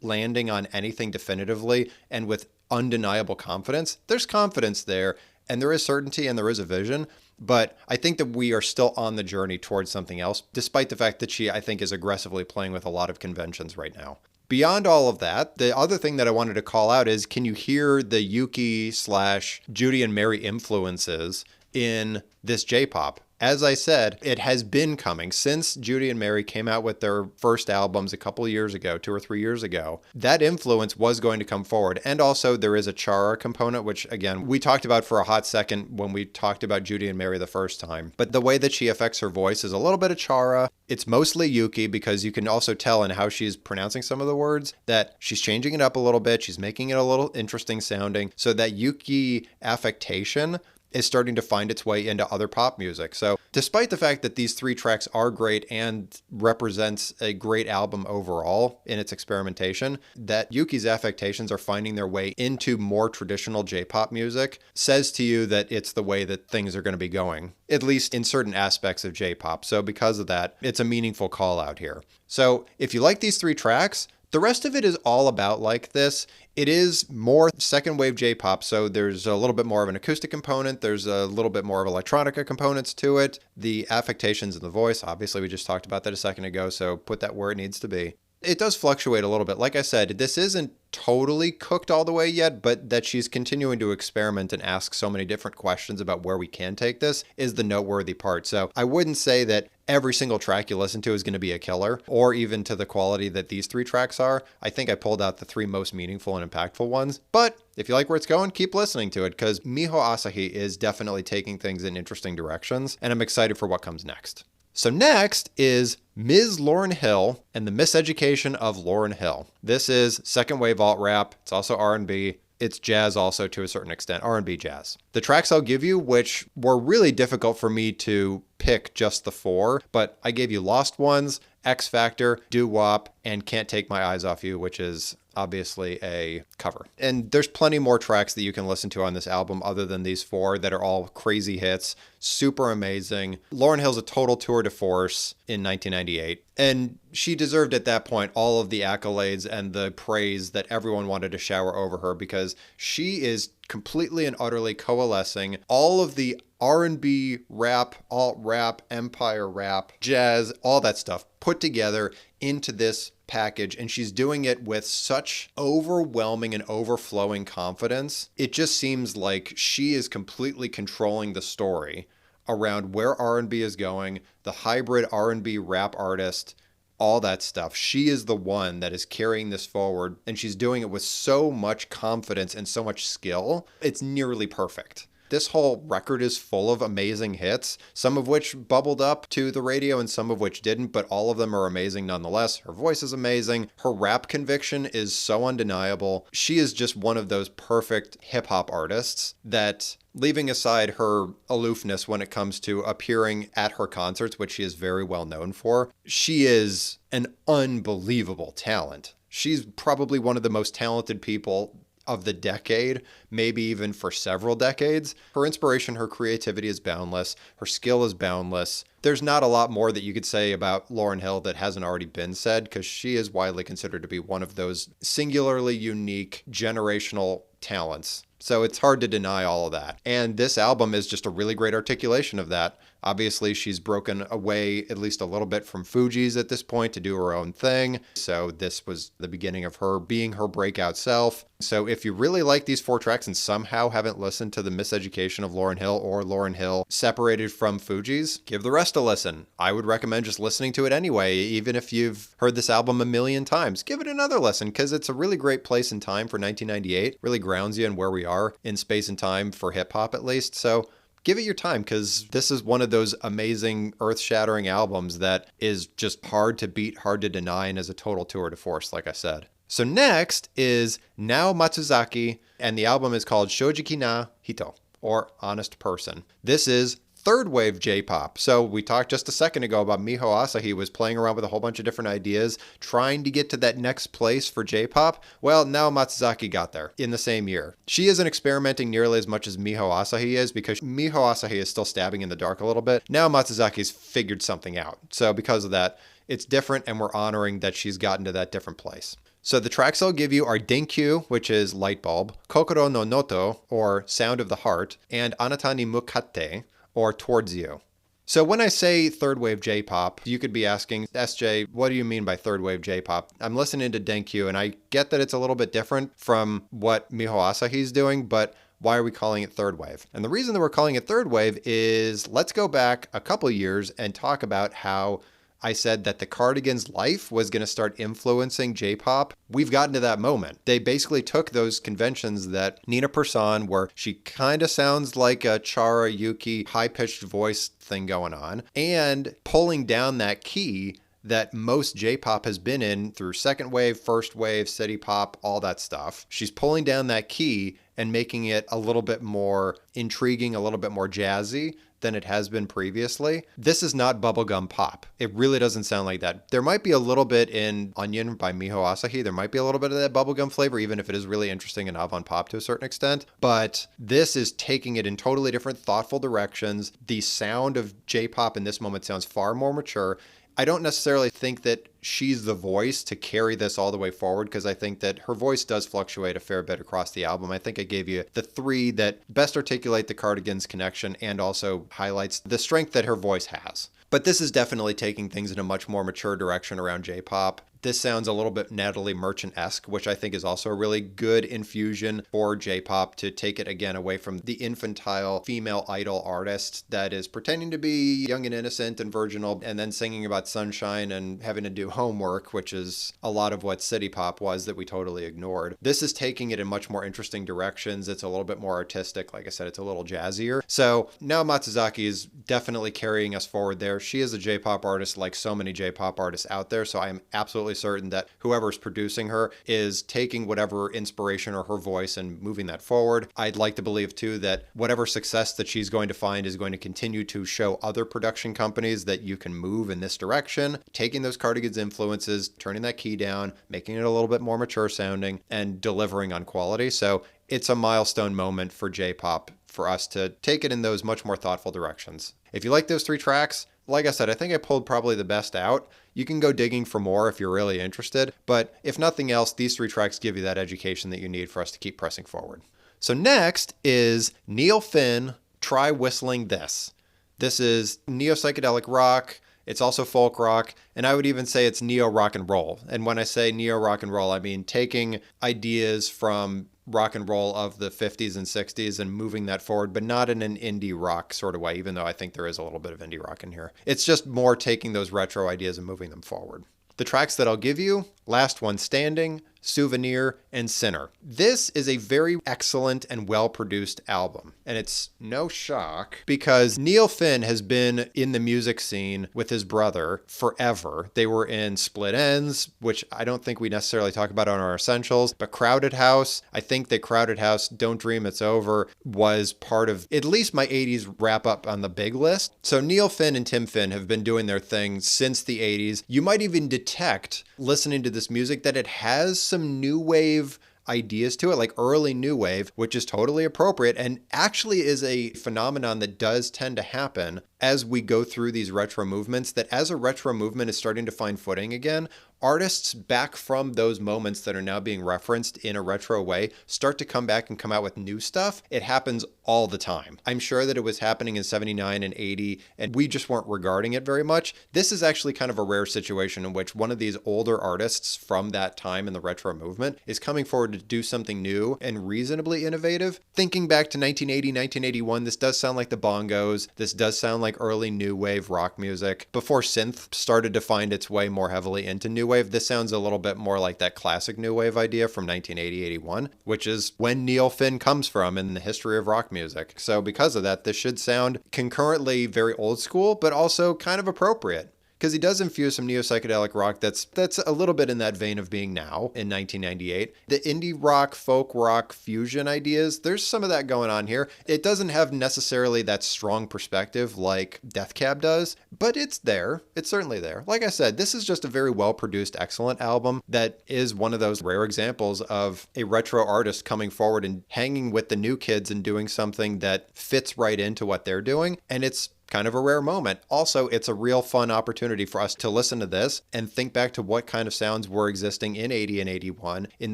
landing on anything definitively and with undeniable confidence. There's confidence there, and there is certainty and there is a vision, but I think that we are still on the journey towards something else, despite the fact that she, I think, is aggressively playing with a lot of conventions right now. Beyond all of that, the other thing that I wanted to call out is, can you hear the Yuki/Judy and Mary influences in this J-pop? As I said, it has been coming since Judy and Mary came out with their first albums a couple of years ago, 2 or 3 years ago. That influence was going to come forward. And also there is a Chara component, which again, we talked about for a hot second when we talked about Judy and Mary the first time. But the way that she affects her voice is a little bit of Chara. It's mostly Yuki, because you can also tell in how she's pronouncing some of the words that she's changing it up a little bit. She's making it a little interesting sounding. So that Yuki affectation is starting to find its way into other pop music. So despite the fact that these 3 tracks are great and represents a great album overall in its experimentation, that Yuki's affectations are finding their way into more traditional J-pop music says to you that it's the way that things are going to be going, at least in certain aspects of J-pop. So because of that, it's a meaningful call out here. So if you like these 3 tracks, the rest of it is all about like this. It is more second wave J-pop, so there's a little bit more of an acoustic component. There's a little bit more of electronica components to it. The affectations in the voice, obviously we just talked about that a second ago, so put that where it needs to be. It does fluctuate a little bit. Like I said, this isn't totally cooked all the way yet, but that she's continuing to experiment and ask so many different questions about where we can take this is the noteworthy part. So I wouldn't say that every single track you listen to is going to be a killer, or even to the quality that these 3 tracks are. I think I pulled out the 3 most meaningful and impactful ones, but if you like where it's going, keep listening to it, because Miho Asahi is definitely taking things in interesting directions, and I'm excited for what comes next. So next is Ms. Lauryn Hill and the Miseducation of Lauryn Hill. This is second wave alt rap. It's also R&B. It's jazz also to a certain extent, R&B jazz. The tracks I'll give you, which were really difficult for me to pick just the 4, but I gave you Lost Ones, X Factor, Doo Wop, and Can't Take My Eyes Off You, which is obviously a cover. And there's plenty more tracks that you can listen to on this album other than these 4 that are all crazy hits, super amazing. Lauryn Hill's a total tour de force in 1998, and she deserved at that point all of the accolades and the praise that everyone wanted to shower over her, because she is completely and utterly coalescing all of the R&B, rap, alt-rap, empire rap, jazz, all that stuff put together into this package, and she's doing it with such overwhelming and overflowing confidence. It just seems like she is completely controlling the story around where R&B is going, the hybrid R&B rap artist, all that stuff. She is the one that is carrying this forward, and she's doing it with so much confidence and so much skill. It's nearly perfect. This whole record is full of amazing hits, some of which bubbled up to the radio and some of which didn't, but all of them are amazing nonetheless. Her voice is amazing. Her rap conviction is so undeniable. She is just one of those perfect hip hop artists that, leaving aside her aloofness when it comes to appearing at her concerts, which she is very well known for, she is an unbelievable talent. She's probably one of the most talented people of the decade, maybe even for several decades. Her inspiration, her creativity is boundless. Her skill is boundless. There's not a lot more that you could say about Lauryn Hill that hasn't already been said, because she is widely considered to be one of those singularly unique generational talents. So it's hard to deny all of that. And this album is just a really great articulation of that. Obviously, she's broken away at least a little bit from Fugees at this point to do her own thing. So this was the beginning of her being her breakout self. So if you really like these 4 tracks and somehow haven't listened to The Miseducation of Lauryn Hill or Lauryn Hill separated from Fugees, give the rest a listen. I would recommend just listening to it anyway, even if you've heard this album a million times. Give it another listen, because it's a really great place and time for 1998. Really grounds you in where we are in space and time for hip hop, at least. So give it your time, because this is one of those amazing, earth-shattering albums that is just hard to beat, hard to deny, and is a total tour de force, like I said. So next is Nao Matsuzaki, and the album is called Shojiki na Hito, or Honest Person. This is third wave J-pop. So we talked just a second ago about Miho Asahi was playing around with a whole bunch of different ideas, trying to get to that next place for J-pop. Well, now Matsuzaki got there in the same year. She isn't experimenting nearly as much as Miho Asahi is, because Miho Asahi is still stabbing in the dark a little bit. Now Matsuzaki's figured something out. So because of that, it's different, and we're honoring that she's gotten to that different place. So the tracks I'll give you are Denkyu, which is light bulb, Kokoro no Noto, or sound of the heart, and Anata ni Mukatte, or towards you. So when I say third wave J-pop, you could be asking, SJ, what do you mean by third wave J-pop? I'm listening to Denkyu, and I get that it's a little bit different from what Miho Asahi's doing, but why are we calling it third wave? And the reason that we're calling it third wave is, let's go back a couple years and talk about how I said that the Cardigans' life was going to start influencing J-pop. We've gotten to that moment. They basically took those conventions that Nina Persson, where she kind of sounds like a Chara Yuki high-pitched voice thing going on, and pulling down that key that most J-pop has been in through second wave, first wave, city pop, all that stuff. She's pulling down that key and making it a little bit more intriguing, a little bit more jazzy than it has been previously. This is not bubblegum pop. It really doesn't sound like that. There might be a little bit in Onion by Miho Asahi. There might be a little bit of that bubblegum flavor, even if it is really interesting and avant-pop to a certain extent. But this is taking it in totally different, thoughtful directions. The sound of J-pop in this moment sounds far more mature. I don't necessarily think that she's the voice to carry this all the way forward, because I think that her voice does fluctuate a fair bit across the album. I think I gave you the 3 that best articulate the Cardigans connection and also highlights the strength that her voice has. But this is definitely taking things in a much more mature direction around J-pop. This sounds a little bit Natalie Merchant-esque, which I think is also a really good infusion for J-pop to take it again away from the infantile female idol artist that is pretending to be young and innocent and virginal and then singing about sunshine and having to do homework, which is a lot of what city pop was that we totally ignored. This is taking it in much more interesting directions. It's a little bit more artistic. Like I said, it's a little jazzier. So now Matsuzaki is definitely carrying us forward there. She is a J-pop artist like so many J-pop artists out there, so I am absolutely certain that whoever's producing her is taking whatever inspiration or her voice and moving that forward. I'd like to believe too that whatever success that she's going to find is going to continue to show other production companies that you can move in this direction, taking those Cardigans influences, turning that key down, making it a little bit more mature sounding, and delivering on quality. So it's a milestone moment for J-pop for us to take it in those much more thoughtful directions. If you like those 3 tracks, like I said, I think I pulled probably the best out. You can go digging for more if you're really interested, but if nothing else, these 3 tracks give you that education that you need for us to keep pressing forward. So next is Neil Finn, Try Whistling This. This is neo-psychedelic rock. It's also folk rock, and I would even say it's neo-rock and roll. And when I say neo-rock and roll, I mean taking ideas from rock and roll of the 50s and 60s and moving that forward, but not in an indie rock sort of way, even though I think there is a little bit of indie rock in here. It's just more taking those retro ideas and moving them forward. The tracks that I'll give you: Last One Standing, Souvenir, and Sinner. This is a very excellent and well-produced album. And it's no shock because Neil Finn has been in the music scene with his brother forever. They were in Split Ends, which I don't think we necessarily talk about on our essentials, but Crowded House. I think that Crowded House, Don't Dream It's Over, was part of at least my 80s wrap up on the big list. So Neil Finn and Tim Finn have been doing their thing since the 80s. You might even detect, listening to this music, that it has some new wave ideas to it, like early new wave, which is totally appropriate and actually is a phenomenon that does tend to happen as we go through these retro movements, that as a retro movement is starting to find footing again, artists back from those moments that are now being referenced in a retro way start to come back and come out with new stuff. It happens all the time. I'm sure that it was happening in 79 and 80, and we just weren't regarding it very much. This is actually kind of a rare situation in which one of these older artists from that time in the retro movement is coming forward to do something new and reasonably innovative. Thinking back to 1980, 1981, this does sound like the Bongos. This does sound like early new wave rock music. Before synth started to find its way more heavily into new wave, this sounds a little bit more like that classic new wave idea from 1980-81, which is when Neil Finn comes from in the history of rock music. So because of that, this should sound concurrently very old school, but also kind of appropriate, because he does infuse some neo-psychedelic rock that's a little bit in that vein of Being Now in 1998. The indie rock, folk rock fusion ideas, there's some of that going on here. It doesn't have necessarily that strong perspective like Death Cab does, but it's there. It's certainly there. Like I said, this is just a very well-produced, excellent album that is one of those rare examples of a retro artist coming forward and hanging with the new kids and doing something that fits right into what they're doing. And it's kind of a rare moment. Also, it's a real fun opportunity for us to listen to this and think back to what kind of sounds were existing in 80 and 81 in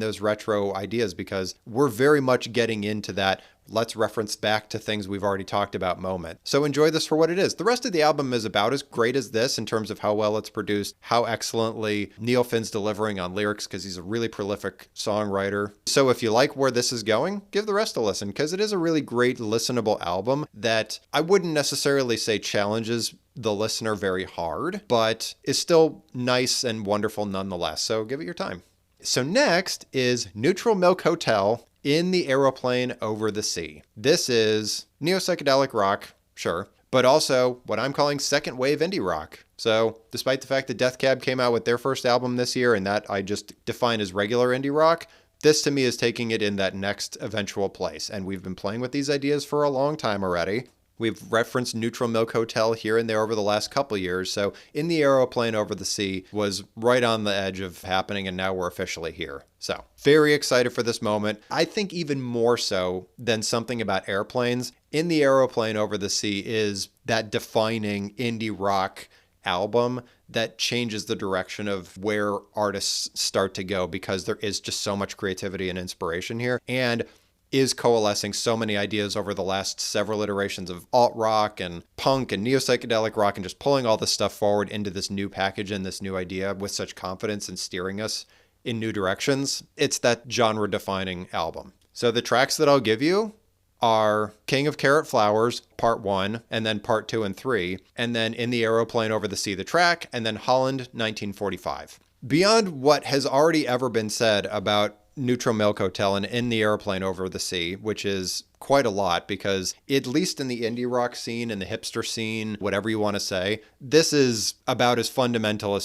those retro ideas, because we're very much getting into that let's reference back to things we've already talked about moment. So enjoy this for what it is. The rest of the album is about as great as this in terms of how well it's produced, how excellently Neil Finn's delivering on lyrics, because he's a really prolific songwriter. So if you like where this is going, give the rest a listen, because it is a really great listenable album that I wouldn't necessarily say challenges the listener very hard, but is still nice and wonderful nonetheless. So give it your time. So next is Neutral Milk Hotel, In the Aeroplane Over the Sea. This is neo-psychedelic rock, sure, but also what I'm calling second wave indie rock. So despite the fact that Death Cab came out with their first album this year and that I just define as regular indie rock, this to me is taking it in that next eventual place. And we've been playing with these ideas for a long time already. We've referenced Neutral Milk Hotel here and there over the last couple years. So In the Aeroplane Over the Sea was right on the edge of happening, and now we're officially here. So very excited for this moment. I think even more so than Something About Airplanes, In the Aeroplane Over the Sea is that defining indie rock album that changes the direction of where artists start to go, because there is just so much creativity and inspiration here, and is coalescing so many ideas over the last several iterations of alt-rock and punk and neo-psychedelic rock, and just pulling all this stuff forward into this new package and this new idea with such confidence and steering us in new directions. It's that genre-defining album. So the tracks that I'll give you are King of Carrot Flowers, Part 1, and then Part 2 and 3, and then In the Aeroplane Over the Sea, the track, and then Holland, 1945. Beyond what has already ever been said about Neutral Milk Hotel and In the Aeroplane Over the Sea, which is quite a lot, because at least in the indie rock scene and the hipster scene, whatever you want to say, this is about as fundamental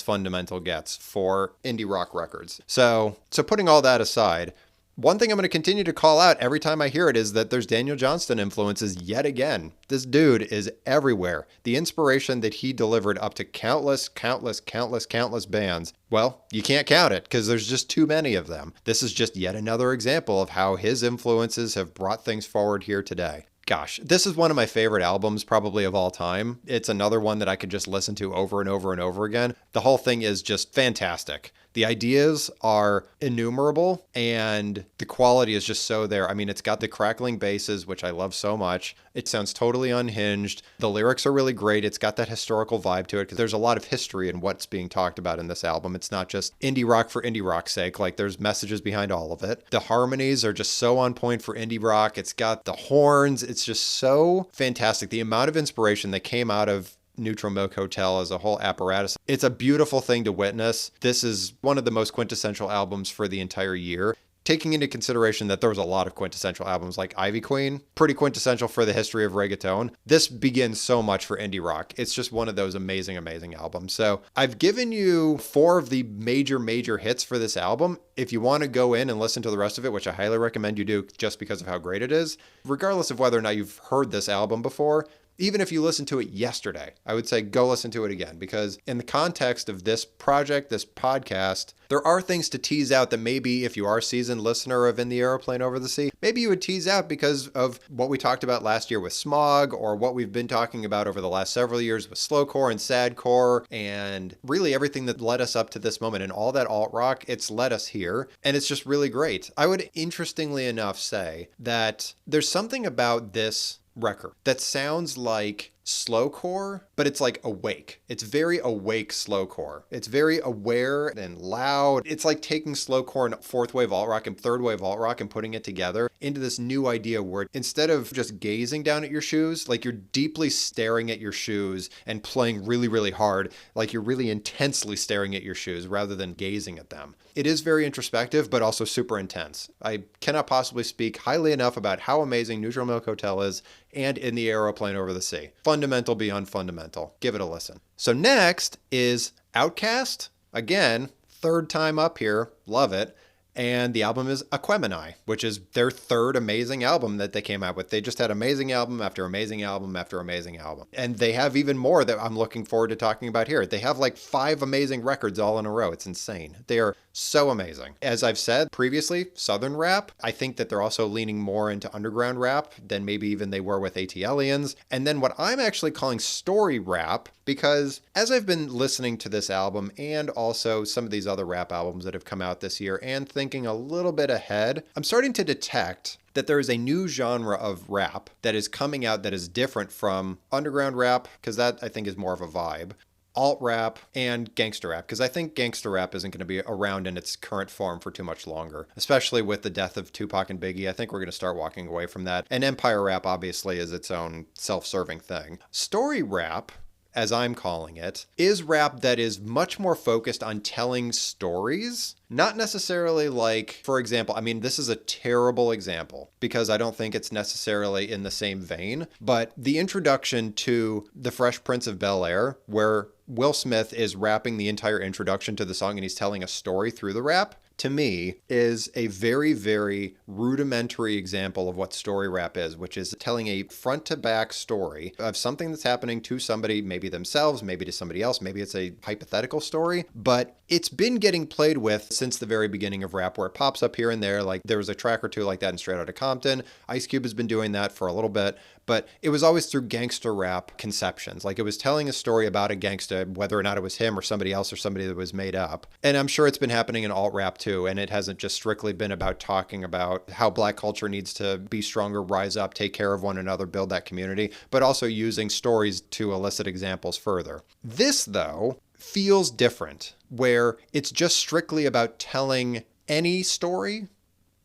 gets for indie rock records. So putting all that aside, one thing I'm going to continue to call out every time I hear it is that there's Daniel Johnston influences yet again. This dude is everywhere. The inspiration that he delivered up to countless bands, well, you can't count it because there's just too many of them. This is just yet another example of how his influences have brought things forward here today. Gosh, this is one of my favorite albums probably of all time. It's another one that I could just listen to over and over and over again. The whole thing is just fantastic. The ideas are innumerable and the quality is just so there. I mean, it's got the crackling basses, which I love so much. It sounds totally unhinged. The lyrics are really great. It's got that historical vibe to it because there's a lot of history in what's being talked about in this album. It's not just indie rock for indie rock's sake. Like, there's messages behind all of it. The harmonies are just so on point for indie rock. It's got the horns. It's just so fantastic. The amount of inspiration that came out of Neutral Milk Hotel as a whole apparatus. It's a beautiful thing to witness. This is one of the most quintessential albums for the entire year. Taking into consideration that there was a lot of quintessential albums like Ivy Queen, pretty quintessential for the history of reggaeton. This begins so much for indie rock. It's just one of those amazing, amazing albums. So I've given you 4 of the major hits for this album. If you want to go in and listen to the rest of it, which I highly recommend you do just because of how great it is, regardless of whether or not you've heard this album before, even if you listened to it yesterday, I would say go listen to it again, because in the context of this project, this podcast, there are things to tease out that maybe if you are a seasoned listener of In the Aeroplane Over the Sea, maybe you would tease out because of what we talked about last year with Smog, or what we've been talking about over the last several years with slowcore and sadcore, and really everything that led us up to this moment and all that alt rock, it's led us here, and it's just really great. I would, interestingly enough, say that there's something about this record that sounds like slowcore, but it's like awake. It's very awake slowcore. It's very aware and loud. It's like taking slowcore and fourth wave alt rock and third wave alt rock and putting it together into this new idea where instead of just gazing down at your shoes, like you're deeply staring at your shoes and playing really hard, like you're really intensely staring at your shoes rather than gazing at them. It is very introspective, but also super intense. I cannot possibly speak highly enough about how amazing Neutral Milk Hotel is and In the Aeroplane Over the Sea. Fundamental beyond fundamental. Give it a listen. So next is Outkast. Again, 3rd time up here. Love it. And the album is Aquemini, which is their 3rd amazing album that they came out with. They just had amazing album after amazing album after amazing album. And they have even more that I'm looking forward to talking about here. They have like 5 amazing records all in a row. It's insane. They are so amazing. As I've said previously, Southern rap. I think that they're also leaning more into underground rap than maybe even they were with ATLians. And then what I'm actually calling story rap, because as I've been listening to this album and also some of these other rap albums that have come out this year and thinking a little bit ahead, I'm starting to detect that there is a new genre of rap that is coming out that is different from underground rap, because that I think is more of a vibe, alt rap, and gangster rap, because I think gangster rap isn't going to be around in its current form for too much longer, especially with the death of Tupac and Biggie. I think we're going to start walking away from that. And empire rap obviously is its own self-serving thing. Story rap, as I'm calling it, is rap that is much more focused on telling stories. Not necessarily like, for example, I mean, this is a terrible example because I don't think it's necessarily in the same vein, but the introduction to The Fresh Prince of Bel-Air, where Will Smith is rapping the entire introduction to the song and he's telling a story through the rap, to me, is a very rudimentary example of what story rap is, which is telling a front-to-back story of something that's happening to somebody, maybe themselves, maybe to somebody else, maybe it's a hypothetical story, but it's been getting played with since the very beginning of rap, where it pops up here and there. Like there was a track or two like that in Straight Outta Compton. Ice Cube has been doing that for a little bit, but it was always through gangster rap conceptions. Like it was telling a story about a gangster, whether or not it was him or somebody else or somebody that was made up. And I'm sure it's been happening in alt rap too. And it hasn't just strictly been about talking about how black culture needs to be stronger, rise up, take care of one another, build that community, but also using stories to elicit examples further. This, though, feels different, where it's just strictly about telling any story.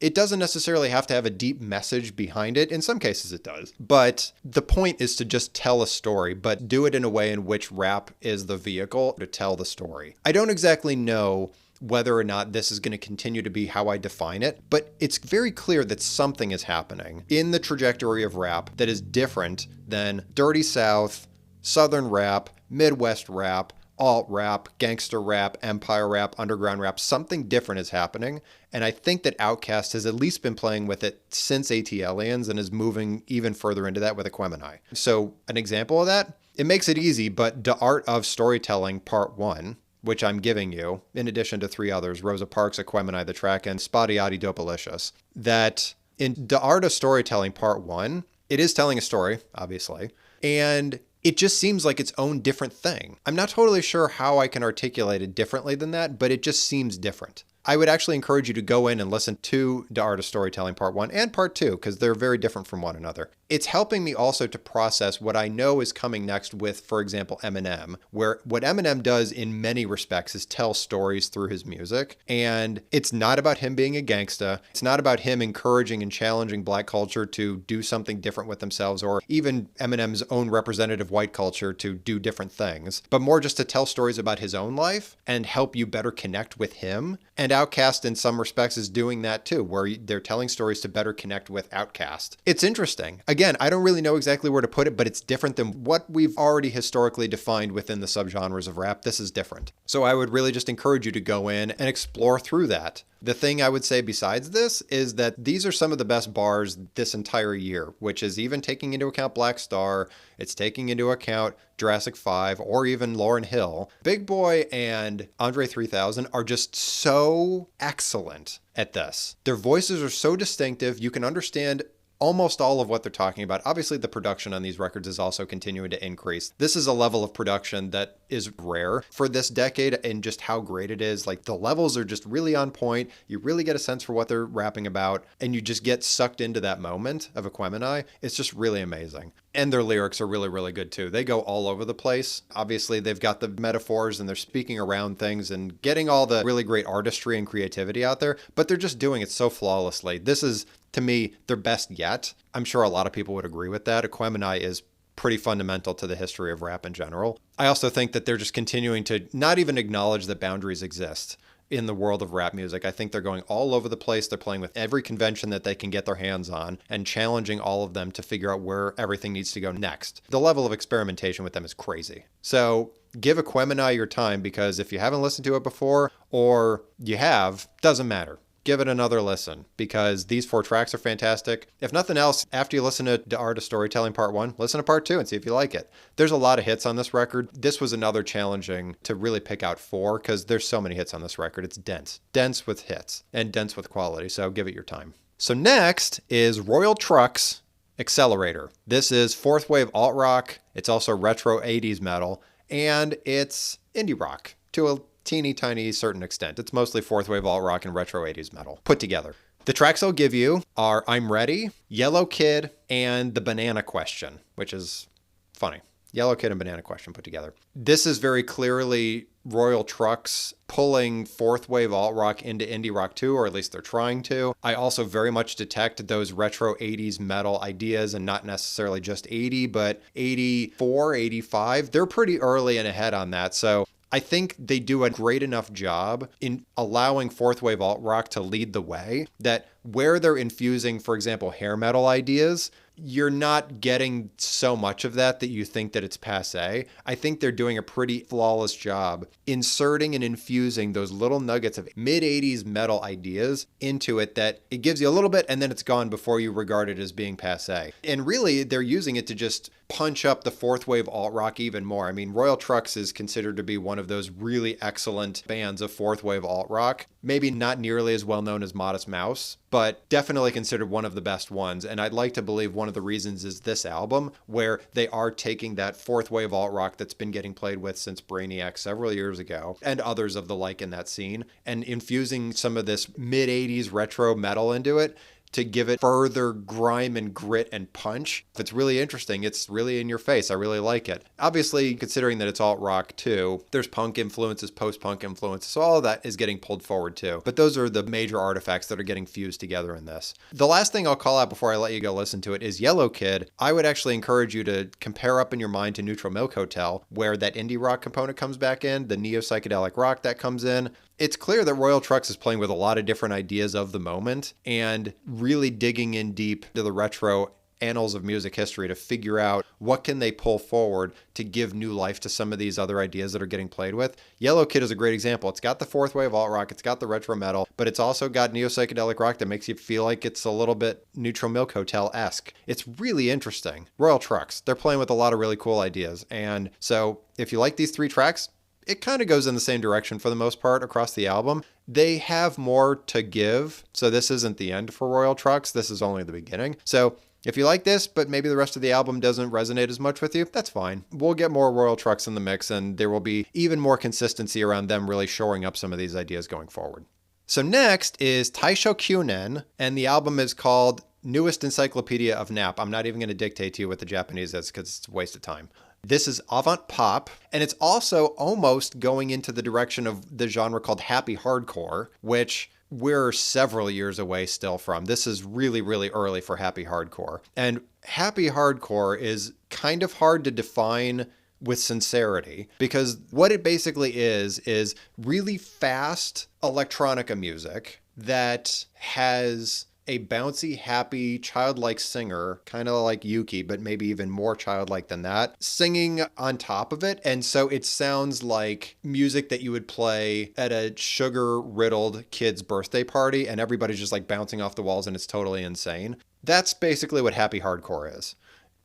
It doesn't necessarily have to have a deep message behind it. In some cases it does. But the point is to just tell a story, but do it in a way in which rap is the vehicle to tell the story. I don't exactly know whether or not this is going to continue to be how I define it, but it's very clear that something is happening in the trajectory of rap that is different than Dirty South, Southern rap, Midwest rap, alt rap, gangster rap, empire rap, underground rap. Something different is happening. And I think that Outkast has at least been playing with it since ATLians and is moving even further into that with Aquemini. So an example of that, it makes it easy, but The Art of Storytelling Part 1, which I'm giving you, in addition to 3 others, Rosa Parks, Aquemini, the track, and Spotty Dopalicious, that in The Art of Storytelling Part 1, it is telling a story, obviously, and it just seems like its own different thing. I'm not totally sure how I can articulate it differently than that, but it just seems different. I would actually encourage you to go in and listen to The Art of Storytelling Part 1 and Part 2, because they're very different from one another. It's helping me also to process what I know is coming next with, for example, Eminem, where what Eminem does in many respects is tell stories through his music. And it's not about him being a gangsta. It's not about him encouraging and challenging Black culture to do something different with themselves, or even Eminem's own representative white culture to do different things, but more just to tell stories about his own life and help you better connect with him. And Outkast, in some respects, is doing that too, where they're telling stories to better connect with Outkast. It's interesting. Again, I don't really know exactly where to put it, but it's different than what we've already historically defined within the subgenres of rap. This is different. So I would really just encourage you to go in and explore through that. The thing I would say besides this is that these are some of the best bars this entire year, which is even taking into account Black Star, it's taking into account Jurassic 5, or even Lauryn Hill. Big Boy and Andre 3000 are just so excellent at this. Their voices are so distinctive, you can understand almost all of what they're talking about. Obviously, the production on these records is also continuing to increase. This is a level of production that is rare for this decade, and just how great it is. Like, the levels are just really on point. You really get a sense for what they're rapping about, and you just get sucked into that moment of Aquemini. It's just really amazing. And their lyrics are really, really good too. They go all over the place. Obviously, they've got the metaphors and they're speaking around things and getting all the really great artistry and creativity out there, but they're just doing it so flawlessly. This is, to me, their best yet. I'm sure a lot of people would agree with that. Aquemini is pretty fundamental to the history of rap in general. I also think that they're just continuing to not even acknowledge that boundaries exist in the world of rap music. I think they're going all over the place. They're playing with every convention that they can get their hands on and challenging all of them to figure out where everything needs to go next. The level of experimentation with them is crazy. So give Aquemini your time, because if you haven't listened to it before, or you have, doesn't matter. Give it another listen, because these 4 tracks are fantastic. If nothing else, after you listen to The Art of Storytelling Part 1, listen to Part 2 and see if you like it. There's a lot of hits on this record. This was another challenging to really pick out 4, because there's so many hits on this record. It's dense. Dense with hits and dense with quality, so give it your time. So next is Royal Truck's Accelerator. This is 4th wave alt-rock. It's also retro 80s metal, and it's indie rock to a teeny tiny certain extent. It's mostly 4th wave alt rock and retro 80s metal put together. The tracks I'll give you are I'm Ready, Yellow Kid, and The Banana Question, which is funny. Yellow Kid and Banana Question put together. This is very clearly Royal Trucks pulling 4th wave alt rock into indie rock too, or at least they're trying to. I also very much detect those retro 80s metal ideas, and not necessarily just 80, but 84, 85. They're pretty early and ahead on that. So I think they do a great enough job in allowing 4th wave alt rock to lead the way, that where they're infusing, for example, hair metal ideas, you're not getting so much of that you think that it's passé. I think they're doing a pretty flawless job inserting and infusing those little nuggets of mid-80s metal ideas into it, that it gives you a little bit and then it's gone before you regard it as being passé. And really, they're using it to just punch up the 4th wave alt-rock even more. I mean, Royal Trucks is considered to be one of those really excellent bands of 4th wave alt-rock. Maybe not nearly as well known as Modest Mouse, but definitely considered one of the best ones. And I'd like to believe one of the reasons is this album, where they are taking that 4th wave alt-rock that's been getting played with since Brainiac several years ago, and others of the like in that scene, and infusing some of this mid-80s retro metal into it to give it further grime and grit and punch. It's really interesting. It's really in your face. I really like it. Obviously, considering that it's alt-rock too, there's punk influences, post-punk influences, so all of that is getting pulled forward too. But those are the major artifacts that are getting fused together in this. The last thing I'll call out before I let you go listen to it is Yellow Kid. I would actually encourage you to compare up in your mind to Neutral Milk Hotel, where that indie rock component comes back in, the neo-psychedelic rock that comes in. It's clear that Royal Trucks is playing with a lot of different ideas of the moment and really digging in deep to the retro annals of music history to figure out what can they pull forward to give new life to some of these other ideas that are getting played with. Yellow Kid is a great example. It's got the 4th wave alt rock, it's got the retro metal, but it's also got neo-psychedelic rock that makes you feel like it's a little bit Neutral Milk Hotel-esque. It's really interesting. Royal Trucks, they're playing with a lot of really cool ideas. And so if you like these 3 tracks, it kind of goes in the same direction for the most part across the album. They have more to give, so this isn't the end for Royal Trucks. This is only the beginning. So if you like this, but maybe the rest of the album doesn't resonate as much with you, that's fine. We'll get more Royal Trucks in the mix, and there will be even more consistency around them really shoring up some of these ideas going forward. So next is Taisho Kyunen, and the album is called Newest Encyclopedia of Nap. I'm not even going to dictate to you what the Japanese is because it's a waste of time. This is avant pop, and it's also almost going into the direction of the genre called happy hardcore, which we're several years away still from. This is really, really early for happy hardcore. And happy hardcore is kind of hard to define with sincerity, because what it basically is really fast electronica music that has a bouncy, happy, childlike singer, kind of like Yuki, but maybe even more childlike than that, singing on top of it. And so it sounds like music that you would play at a sugar-riddled kid's birthday party, and everybody's just like bouncing off the walls, and it's totally insane. That's basically what happy hardcore is.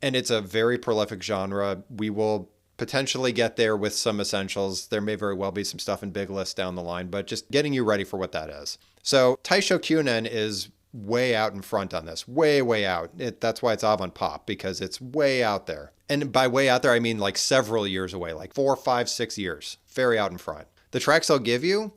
And it's a very prolific genre. We will potentially get there with some essentials. There may very well be some stuff in Big List down the line, but just getting you ready for what that is. So Taisho Kyunen is way out in front on this, way out. That's why it's avant pop, because it's way out there. And by way out there, I mean like several years away, like 4, 5, 6 years, very out in front. The tracks I'll give you: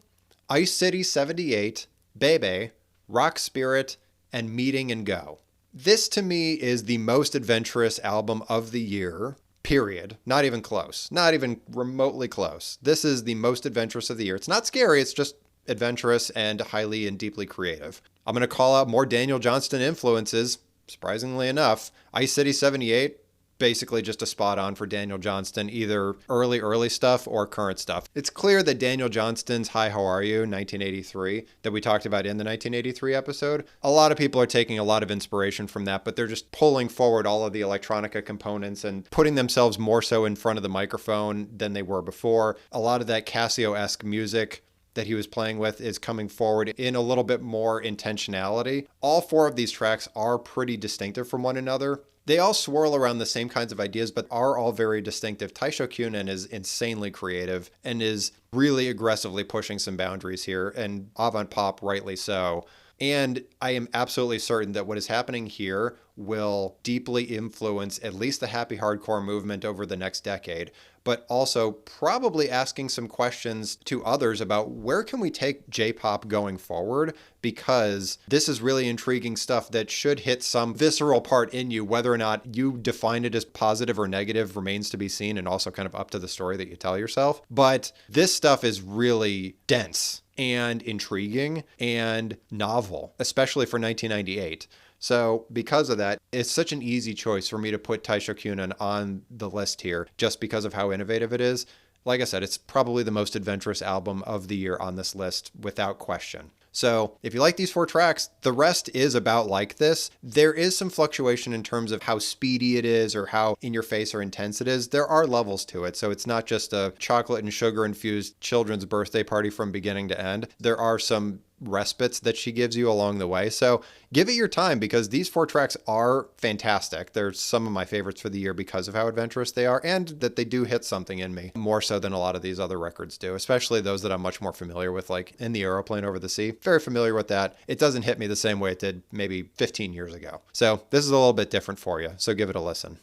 Ice City 78, Bebe, Rock Spirit, and Meeting and Go. This to me is the most adventurous album of the year, period. Not even close, not even remotely close. This is the most adventurous of the year. It's not scary, it's just adventurous and highly and deeply creative. I'm going to call out more Daniel Johnston influences, surprisingly enough. Ice City 78, basically just a spot on for Daniel Johnston, either early stuff or current stuff. It's clear that Daniel Johnston's Hi, How Are You, 1983, that we talked about in the 1983 episode, a lot of people are taking a lot of inspiration from that, but they're just pulling forward all of the electronica components and putting themselves more so in front of the microphone than they were before. A lot of that Casio-esque music that he was playing with is coming forward in a little bit more intentionality. All 4 of these tracks are pretty distinctive from one another. They all swirl around the same kinds of ideas, but are all very distinctive. Taisho Kyunen is insanely creative and is really aggressively pushing some boundaries here, and avant pop rightly so. And I am absolutely certain that what is happening here will deeply influence at least the happy hardcore movement over the next decade, but also probably asking some questions to others about where can we take J-pop going forward, because this is really intriguing stuff that should hit some visceral part in you. Whether or not you define it as positive or negative remains to be seen, and also kind of up to the story that you tell yourself. But this stuff is really dense and intriguing and novel, especially for 1998. So because of that, it's such an easy choice for me to put Taisho Kyunen on the list here, just because of how innovative it is. Like I said, it's probably the most adventurous album of the year on this list, without question. So if you like these 4 tracks, the rest is about like this. There is some fluctuation in terms of how speedy it is or how in your face or intense it is. There are levels to it. So it's not just a chocolate and sugar infused children's birthday party from beginning to end. There are some respites that she gives you along the way. So give it your time, because these 4 tracks are fantastic. They're some of my favorites for the year because of how adventurous they are, and that they do hit something in me more so than a lot of these other records do, especially those that I'm much more familiar with, like In the Aeroplane Over the Sea. Very familiar with that. It doesn't hit me the same way it did maybe 15 years ago. So this is a little bit different for you. So give it a listen.